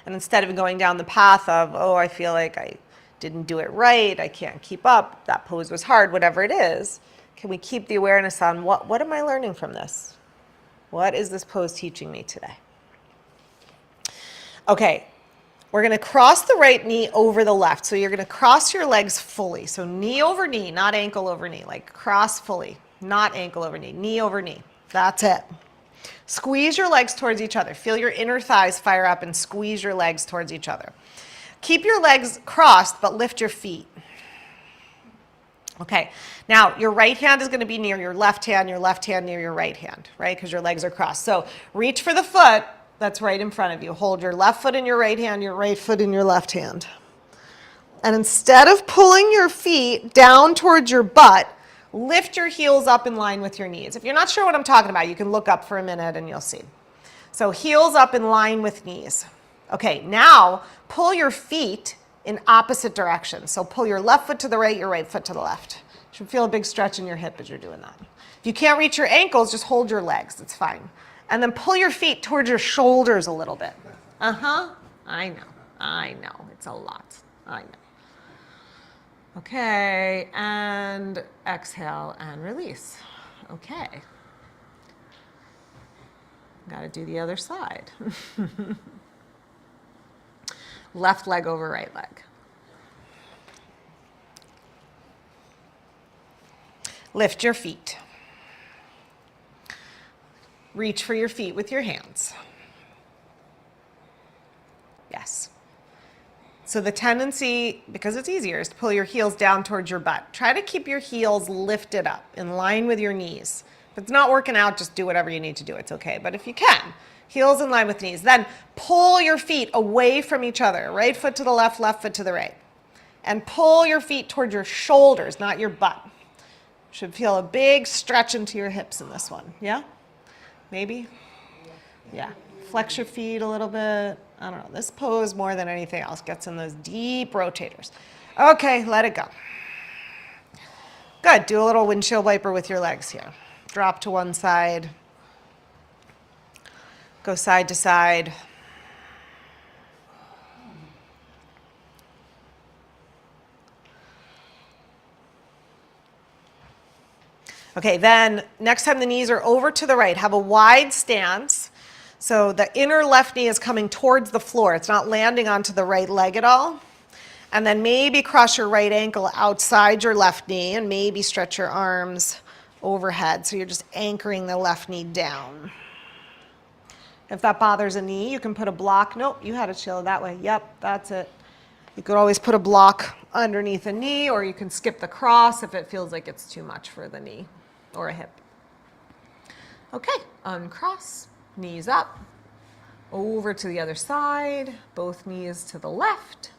And instead of going down the path of, oh, I feel like I didn't do it right, I can't keep up, that pose was hard, whatever it is, can we keep the awareness on what am I learning from this? What is this pose teaching me today? Okay, we're going to cross the right knee over the left. So you're going to cross your legs fully. So knee over knee, not ankle over knee, like cross fully, not ankle over knee, knee over knee. That's it. Squeeze your legs towards each other. Feel your inner thighs fire up and squeeze your legs towards each other. Keep your legs crossed, but lift your feet. Okay, now your right hand is going to be near your left hand near your right hand, right? Because your legs are crossed. So reach for the foot that's right in front of you. Hold your left foot in your right foot in your left hand. And instead of pulling your feet down towards your butt, lift your heels up in line with your knees. If you're not sure what I'm talking about, you can look up for a minute and you'll see. So heels up in line with knees. Okay, now pull your feet in opposite directions. So pull your left foot to the right, your right foot to the left. You should feel a big stretch in your hip as you're doing that. you can't reach your ankles, just hold your legs. It's fine. And then pull your feet towards your shoulders a little bit. Uh-huh. I know. It's a lot. I know. Okay, and exhale and release. Okay. Got to do the other side. Left leg over right leg. Lift your feet. Reach for your feet with your hands. Yes. So the tendency, because it's easier, is to pull your heels down towards your butt. Try to keep your heels lifted up in line with your knees. If it's not working out, just do whatever you need to do. It's okay. But if you can, heels in line with knees. Then pull your feet away from each other. Right foot to the left foot to the right. And pull your feet towards your shoulders, not your butt. Should feel a big stretch into your hips in this one. Yeah? Maybe? Yeah. Flex your feet a little bit. I don't know. This pose more than anything else gets in those deep rotators. Okay, let it go. Good. Do a little windshield wiper with your legs here. Drop to one side. Go side to side. Okay, then next time the knees are over to the right, have a wide stance. So the inner left knee is coming towards the floor. It's not landing onto the right leg at all. And then maybe cross your right ankle outside your left knee and maybe stretch your arms overhead. So you're just anchoring the left knee down. If that bothers a knee, you can put a block. Nope, you had it chill that way. Yep, that's it. You could always put a block underneath a knee, or you can skip the cross if it feels like it's too much for the knee or a hip. Okay, uncross. Knees up, over to the other side, both knees to the left.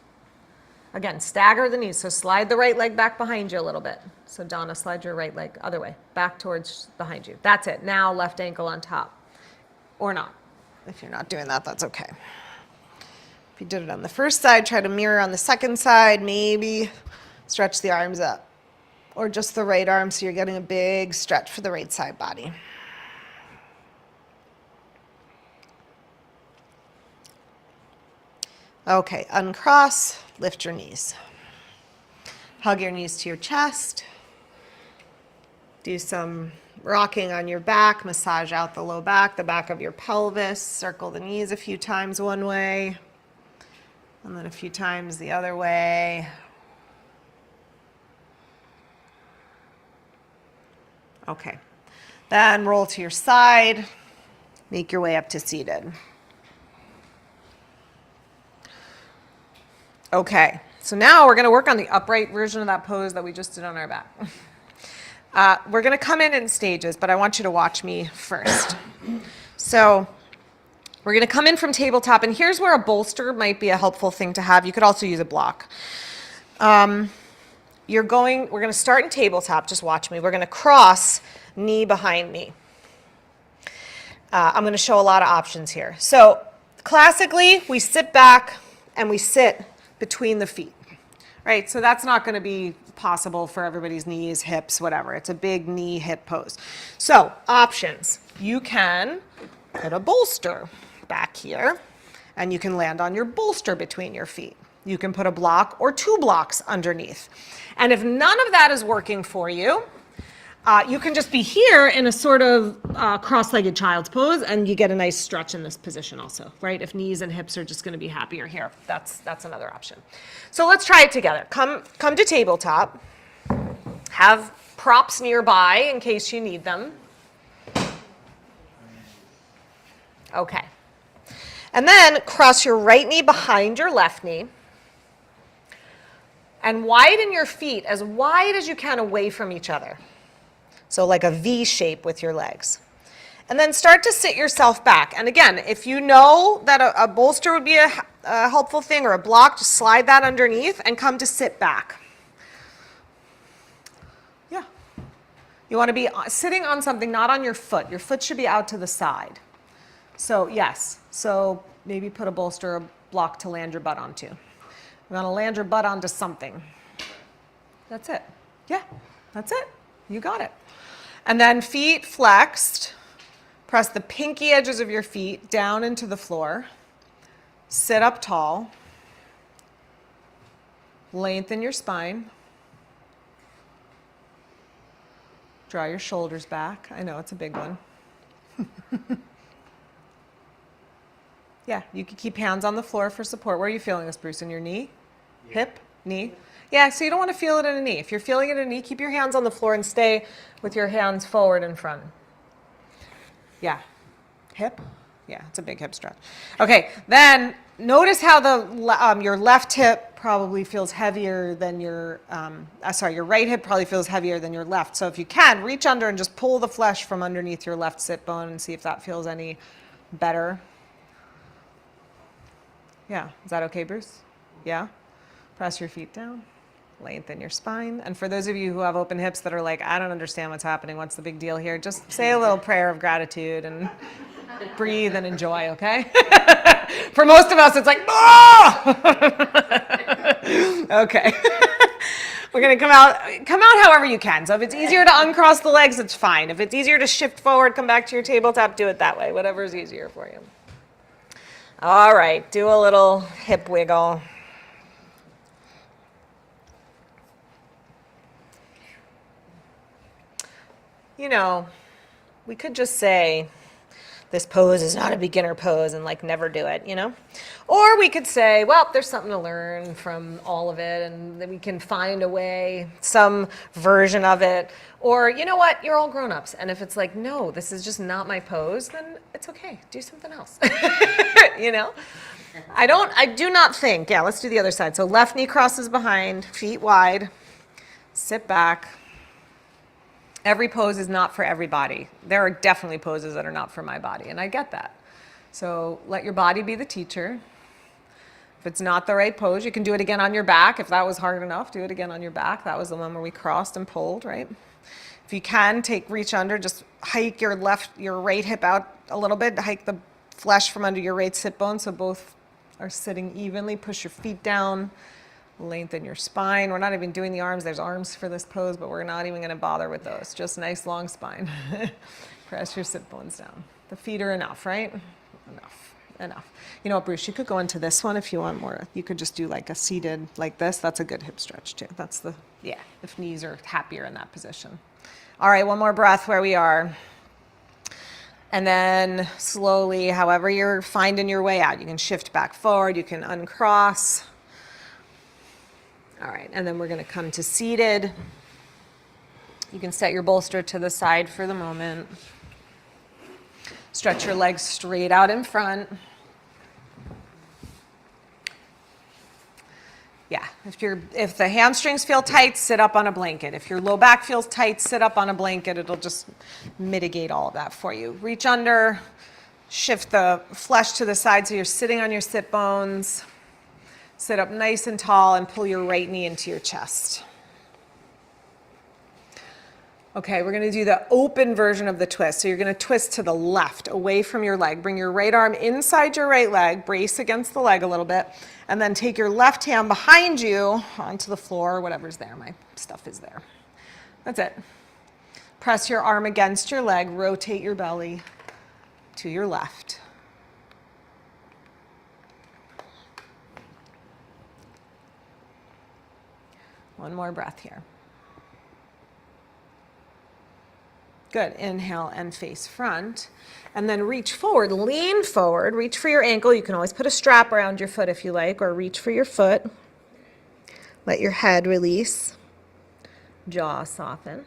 Again, stagger the knees, so slide the right leg back behind you a little bit. So Donna, slide your right leg other way, back towards behind you. That's it. Now left ankle on top, or not. If you're not doing that, that's okay. If you did it on the first side, try to mirror on the second side, maybe stretch the arms up. Or just the right arm, so you're getting a big stretch for the right side body. Okay, uncross, lift your knees. Hug your knees to your chest. Do some rocking on your back, massage out the low back, the back of your pelvis. Circle the knees a few times one way, and then a few times the other way. Okay, then roll to your side, make your way up to seated. Okay, so now we're going to work on the upright version of that pose that we just did on our back. We're going to come in stages, but I want you to watch me first. So we're going to come in from tabletop, and here's where a bolster might be a helpful thing to have. You could also use a block. We're going to start in tabletop. Just watch me. We're going to cross knee behind knee. I'm going to show a lot of options here. So classically, we sit back and we sit between the feet, right? So that's not going to be possible for everybody's knees, hips, whatever. It's a big knee hip pose. So options. You can put a bolster back here, and you can land on your bolster between your feet. You can put a block or two blocks underneath. And if none of that is working for you, you can just be here in a sort of cross-legged child's pose, and you get a nice stretch in this position also, right? If knees and hips are just going to be happier here, that's another option. So let's try it together. Come to tabletop. Have props nearby in case you need them. Okay. And then cross your right knee behind your left knee. And widen your feet as wide as you can away from each other. So like a V shape with your legs. And then start to sit yourself back. And again, if you know that a bolster would be a helpful thing, or a block, just slide that underneath and come to sit back. Yeah. You want to be sitting on something, not on your foot. Your foot should be out to the side. So yes, so maybe put a bolster or a block to land your butt onto. You want to land your butt onto something. That's it. Yeah, that's it. You got it. And then feet flexed. Press the pinky edges of your feet down into the floor. Sit up tall. Lengthen your spine. Draw your shoulders back. I know it's a big one. Yeah, you can keep hands on the floor for support. Where are you feeling this, Bruce? In your knee? Yeah. Hip? Knee? Yeah, so you don't want to feel it in a knee. If you're feeling it in a knee, keep your hands on the floor and stay with your hands forward in front. Yeah. Hip? Yeah, it's a big hip stretch. Okay, then notice how your left hip probably feels heavier than your right hip probably feels heavier than your left. So if you can, reach under and just pull the flesh from underneath your left sit bone and see if that feels any better. Yeah, is that okay, Bruce? Yeah? Press your feet down, lengthen your spine. And for those of you who have open hips that are like, I don't understand what's happening, what's the big deal here? Just say a little prayer of gratitude and breathe and enjoy, okay? For most of us, it's like, oh! Okay. We're gonna come out however you can. So if it's easier to uncross the legs, it's fine. If it's easier to shift forward, come back to your tabletop, do it that way, whatever is easier for you. All right, do a little hip wiggle. You know, we could just say, this pose is not a beginner pose and like never do it, you know? Or we could say, well, there's something to learn from all of it and that we can find a way, some version of it. Or you know what, you're all grown-ups. And if it's like, no, this is just not my pose, then it's okay, do something else, you know? I do not think, yeah, let's do the other side. So left knee crosses behind, feet wide, sit back. Every pose is not for everybody. There are definitely poses that are not for my body, and I get that. So let your body be the teacher. If it's not the right pose, you can do it again on your back. If that was hard enough, do it again on your back. That was the one where we crossed and pulled, right? If you can, reach under, just hike your right hip out a little bit, hike the flesh from under your right sit bone so both are sitting evenly. Push your feet down. Lengthen your spine. We're not even doing the arms. There's arms for this pose, but we're not even going to bother with those. Just nice long spine. Press your sit bones down. The feet are enough, right? Enough. You know what, Bruce, you could go into this one if you want more. You could just do like a seated like this. That's a good hip stretch too. If knees are happier in that position. All right, one more breath where we are. And then slowly, however you're finding your way out, you can shift back forward, you can uncross. All right, and then we're going to come to seated. You can set your bolster to the side for the moment. Stretch your legs straight out in front. Yeah, if the hamstrings feel tight, sit up on a blanket. If your low back feels tight, sit up on a blanket. It'll just mitigate all of that for you. Reach under, shift the flesh to the side so you're sitting on your sit bones. Sit up nice and tall and pull your right knee into your chest. Okay, we're going to do the open version of the twist. So you're going to twist to the left, away from your leg. Bring your right arm inside your right leg, brace against the leg a little bit, and then take your left hand behind you onto the floor, whatever's there. My stuff is there. That's it. Press your arm against your leg, rotate your belly to your left. One more breath here. Good. Inhale and face front. And then reach forward, lean forward, reach for your ankle. You can always put a strap around your foot if you like, or reach for your foot. Let your head release. Jaw soften.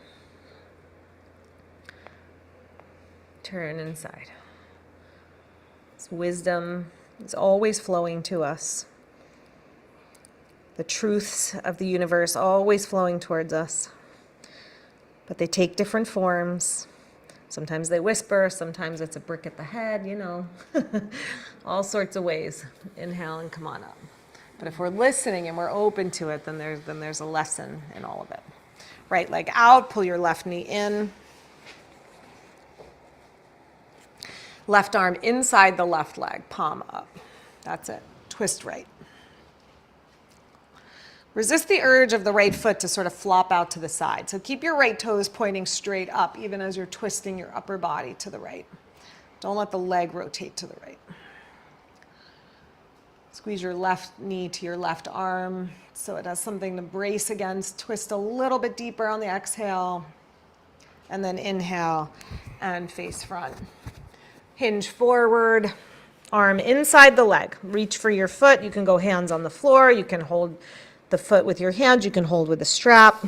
Turn inside. This wisdom is always flowing to us. The truths of the universe always flowing towards us. But they take different forms. Sometimes they whisper, sometimes it's a brick at the head, you know. All sorts of ways. Inhale and come on up. But if we're listening and we're open to it, then there's a lesson in all of it. Right leg out, pull your left knee in. Left arm inside the left leg, palm up. That's it. Twist right. Resist the urge of the right foot to sort of flop out to the side. So keep your right toes pointing straight up even as you're twisting your upper body to the right. Don't let the leg rotate to the right. Squeeze your left knee to your left arm so it has something to brace against. Twist a little bit deeper on the exhale. And then inhale and face front. Hinge forward, arm inside the leg. Reach for your foot. You can go hands on the floor. You can hold the foot with your hands. You can hold with a strap.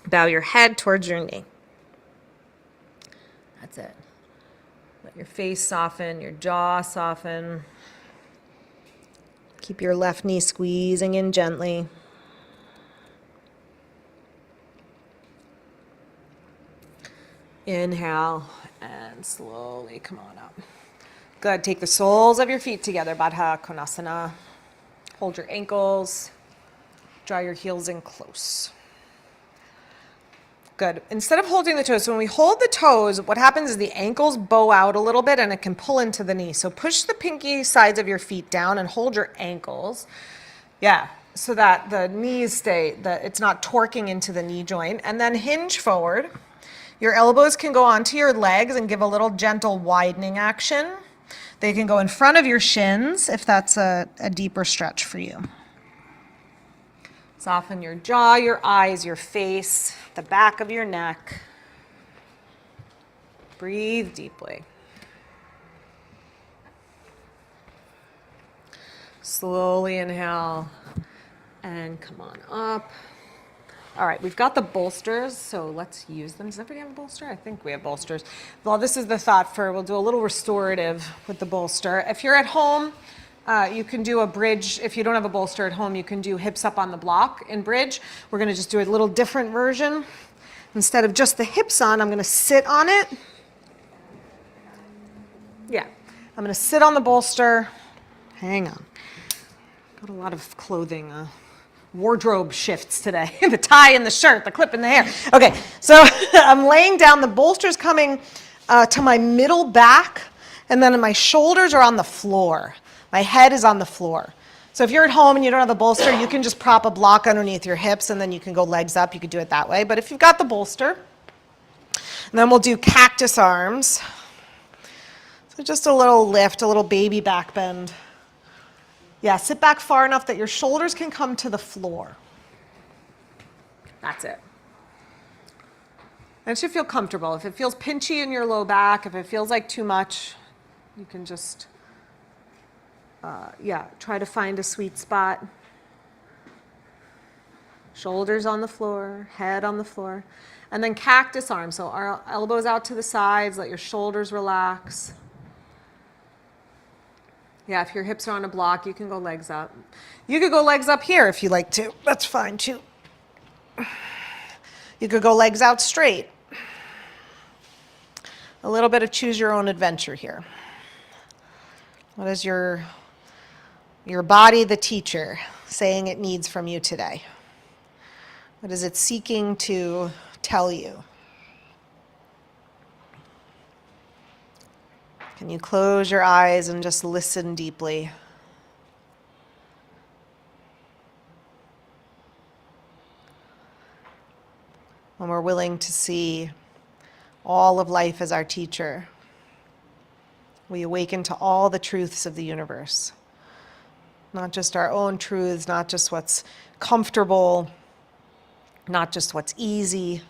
Bow your head towards your knee. That's it. Let your face soften, your jaw soften. Keep your left knee squeezing in gently. Inhale and slowly come on up. Good. Take the soles of your feet together, Baddha Konasana. Hold your ankles. Draw your heels in close. Good. Instead of holding the toes, so when we hold the toes, what happens is the ankles bow out a little bit and it can pull into the knee. So push the pinky sides of your feet down and hold your ankles. Yeah, so that the knees stay, that it's not torquing into the knee joint. And then hinge forward. Your elbows can go onto your legs and give a little gentle widening action. They can go in front of your shins if that's a deeper stretch for you. Soften your jaw, your eyes, your face, the back of your neck. Breathe deeply. Slowly inhale and come on up. All right, we've got the bolsters, so let's use them. Does everybody have a bolster? I think we have bolsters. Well, this is the thought for, we'll do a little restorative with the bolster. If you're at home, you can do a bridge. If you don't have a bolster at home, you can do hips up on the block in bridge. We're gonna just do a little different version. Instead of just the hips on, I'm gonna sit on it. Yeah, I'm gonna sit on the bolster. Hang on. Got a lot of clothing, wardrobe shifts today. The tie and the shirt, the clip in the hair. Okay, so I'm laying down, the bolster's coming to my middle back, and then my shoulders are on the floor. My head is on the floor. So if you're at home and you don't have a bolster, you can just prop a block underneath your hips and then you can go legs up. You could do it that way. But if you've got the bolster, then we'll do cactus arms. So just a little lift, a little baby back bend. Yeah, sit back far enough that your shoulders can come to the floor. That's it. And it should feel comfortable. If it feels pinchy in your low back, if it feels like too much, you can just, try to find a sweet spot. Shoulders on the floor, head on the floor. And then cactus arms, so our elbows out to the sides, let your shoulders relax. Yeah, if your hips are on a block, you can go legs up. You could go legs up here if you like to. That's fine too. You could go legs out straight. A little bit of choose your own adventure here. What is your body, the teacher, saying it needs from you today? What is it seeking to tell you? Can you close your eyes and just listen deeply? When we're willing to see all of life as our teacher, we awaken to all the truths of the universe. Not just our own truths, not just what's comfortable, not just what's easy,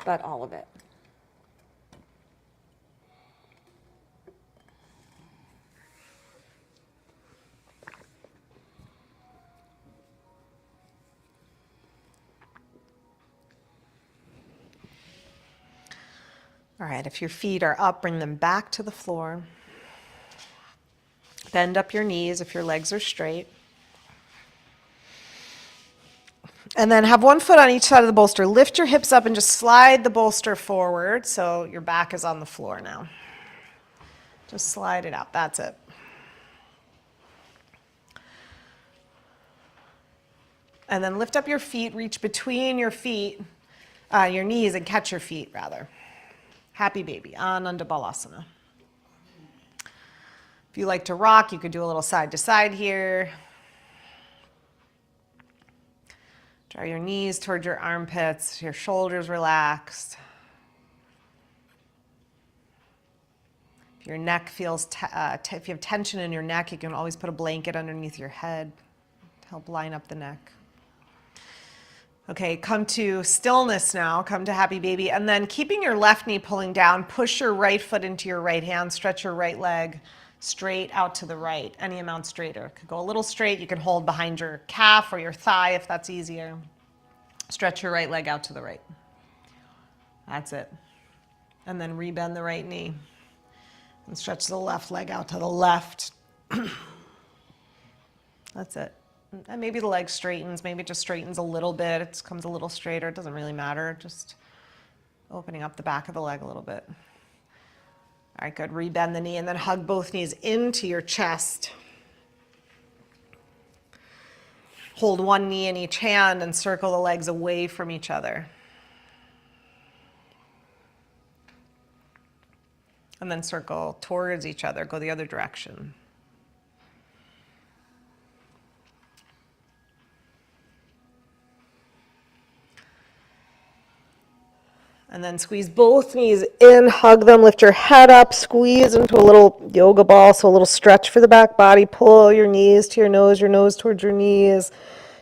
but all of it. All right, if your feet are up, bring them back to the floor. Bend up your knees if your legs are straight. And then have one foot on each side of the bolster. Lift your hips up and just slide the bolster forward so your back is on the floor now. Just slide it out, that's it. And then lift up your feet, reach between your feet, your knees, and catch your feet rather. Happy baby, Ananda Balasana. If you like to rock, you could do a little side to side here. Draw your knees towards your armpits, your shoulders relaxed. If your neck feels, if you have tension in your neck, you can always put a blanket underneath your head to help line up the neck. Okay, come to stillness now, come to happy baby, and then keeping your left knee pulling down, push your right foot into your right hand, stretch your right leg straight out to the right, any amount straighter. Could go a little straight, you can hold behind your calf or your thigh if that's easier. Stretch your right leg out to the right. That's it. And then rebend the right knee. And stretch the left leg out to the left. That's it. And maybe the leg straightens, maybe it just straightens a little bit, it comes a little straighter, it doesn't really matter, just opening up the back of the leg a little bit. All right, good, rebend the knee and then hug both knees into your chest. Hold one knee in each hand and circle the legs away from each other. And then circle towards each other, go the other direction. And then squeeze both knees in, hug them, lift your head up, squeeze into a little yoga ball, so a little stretch for the back body. Pull your knees to your nose towards your knees.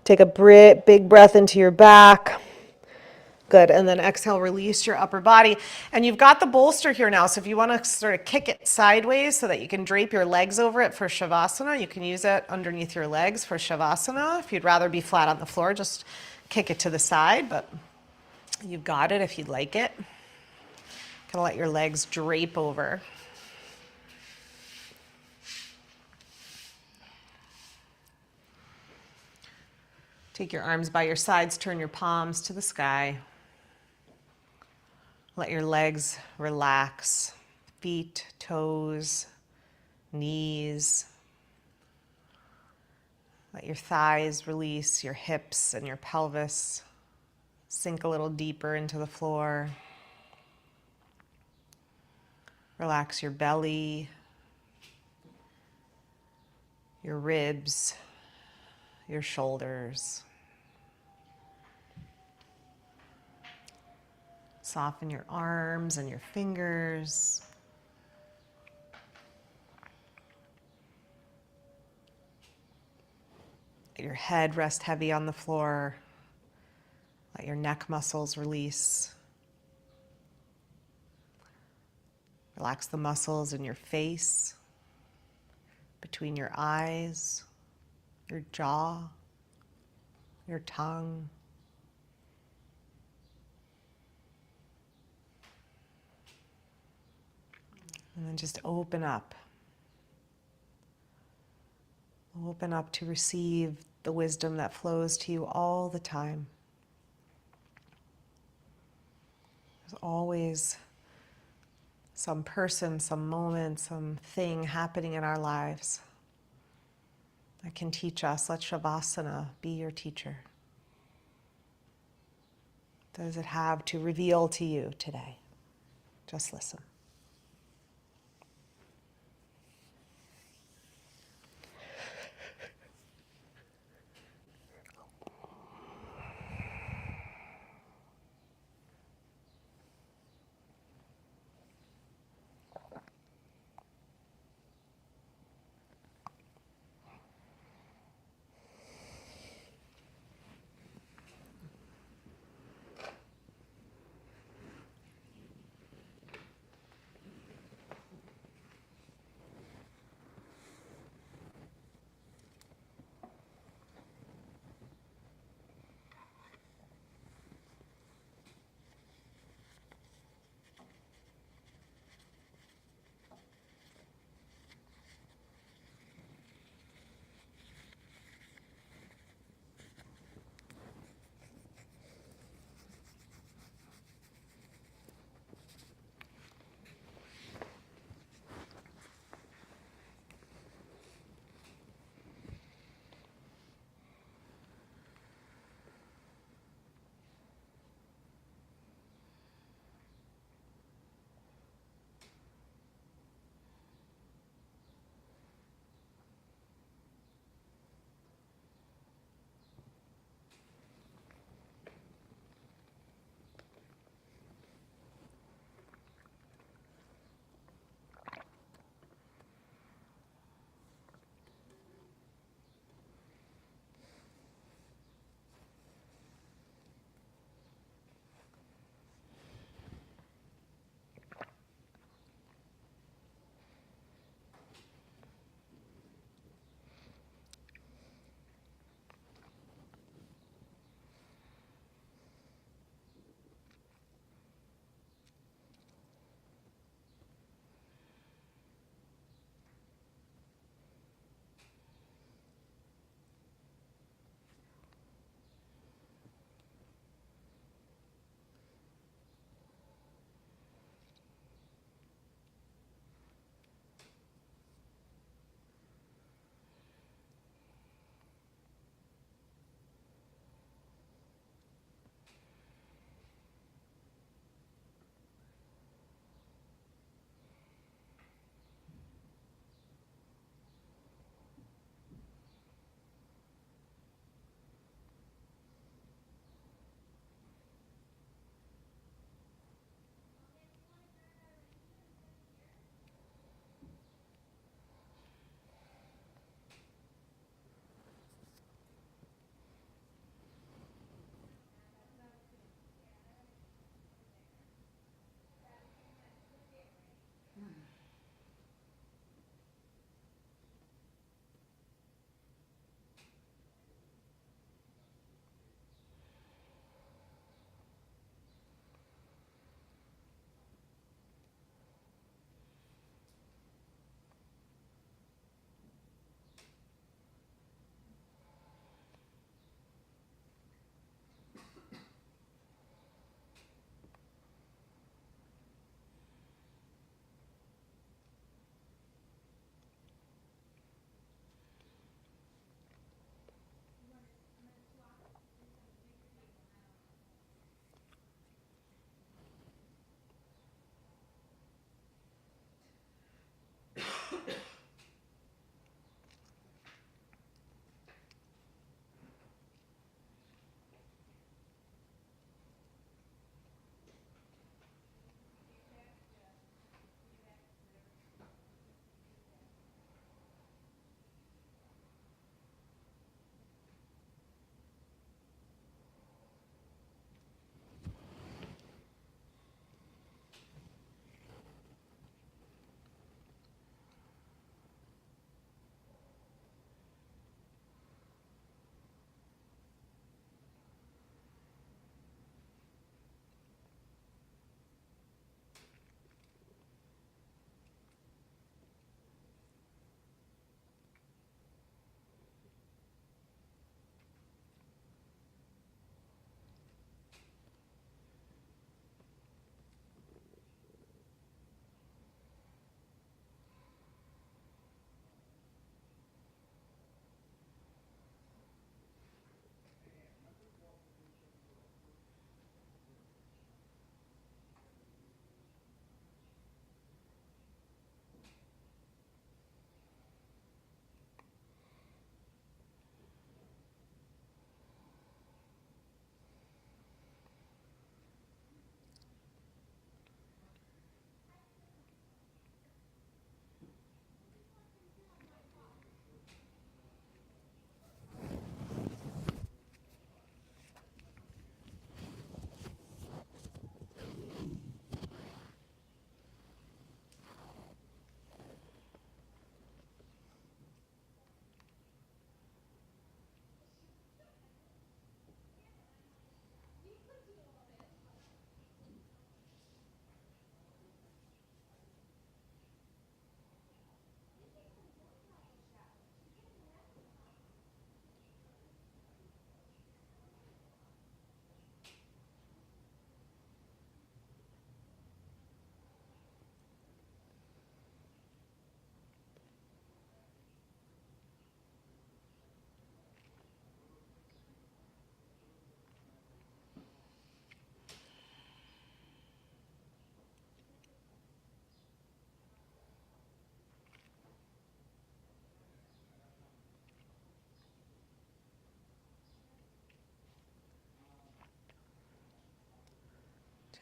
Take a big breath into your back. Good, and then exhale, release your upper body. And you've got the bolster here now, so if you want to sort of kick it sideways so that you can drape your legs over it for Shavasana, you can use it underneath your legs for Shavasana. If you'd rather be flat on the floor, just kick it to the side, but you've got it if you'd like it. Kind of let your legs drape over. Take your arms by your sides, turn your palms to the sky. Let your legs relax, feet, toes, knees. Let your thighs release, your hips and your pelvis sink a little deeper into the floor. Relax your belly, your ribs, your shoulders. Soften your arms and your fingers. Let your head rest heavy on the floor. Let your neck muscles release. Relax the muscles in your face, between your eyes, your jaw, your tongue. And then just open up. Open up to receive the wisdom that flows to you all the time. There's always some person, some moment, some thing happening in our lives that can teach us. Let Shavasana be your teacher. What does it have to reveal to you today? Just listen.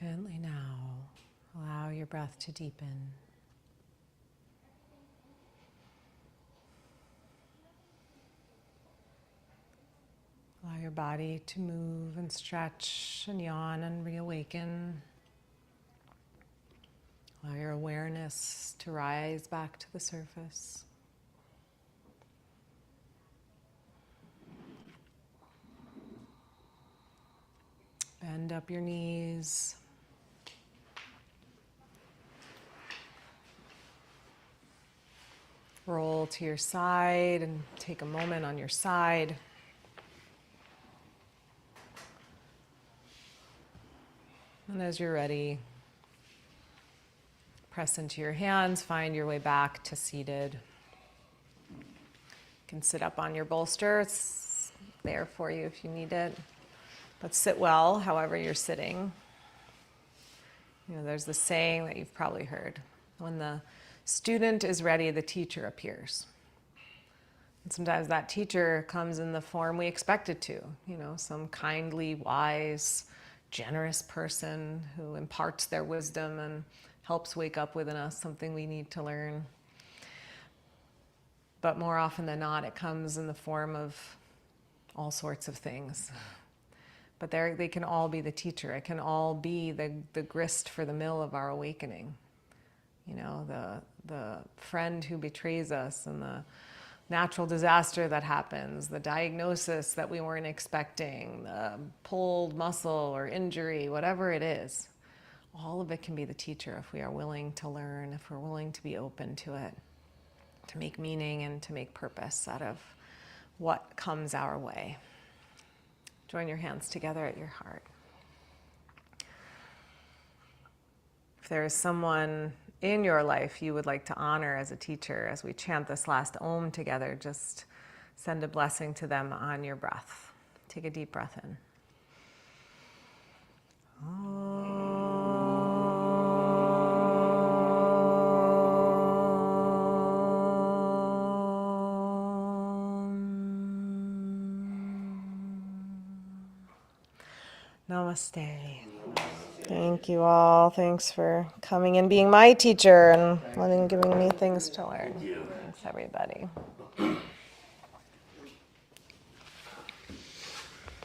Gently now, allow your breath to deepen. Allow your body to move and stretch and yawn and reawaken. Allow your awareness to rise back to the surface. Bend up your knees. Roll to your side and take a moment on your side. And as you're ready, press into your hands, find your way back to seated. You can sit up on your bolster. It's there for you if you need it. But sit well, however you're sitting. You know, there's the saying that you've probably heard. When the student is ready, the teacher appears. And sometimes that teacher comes in the form we expect it to. You know, some kindly, wise, generous person who imparts their wisdom and helps wake up within us something we need to learn. But more often than not, it comes in the form of all sorts of things. But they can all be the teacher. It can all be the grist for the mill of our awakening. You know, the friend who betrays us and the natural disaster that happens, the diagnosis that we weren't expecting, the pulled muscle or injury, whatever it is. All of it can be the teacher if we are willing to learn, if we're willing to be open to it, to make meaning and to make purpose out of what comes our way. Join your hands together at your heart. If there is someone in your life you would like to honor as a teacher, as we chant this last Om together, just send a blessing to them on your breath. Take a deep breath in. Namaste. Thank you all. Thanks for coming and being my teacher and giving me things to learn. Thanks, everybody.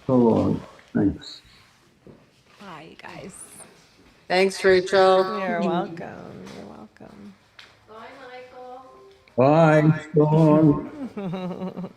Oh, thanks. Bye, you guys. Thanks, Rachel. You're welcome. You're welcome. Bye, Michael. Bye, Sean.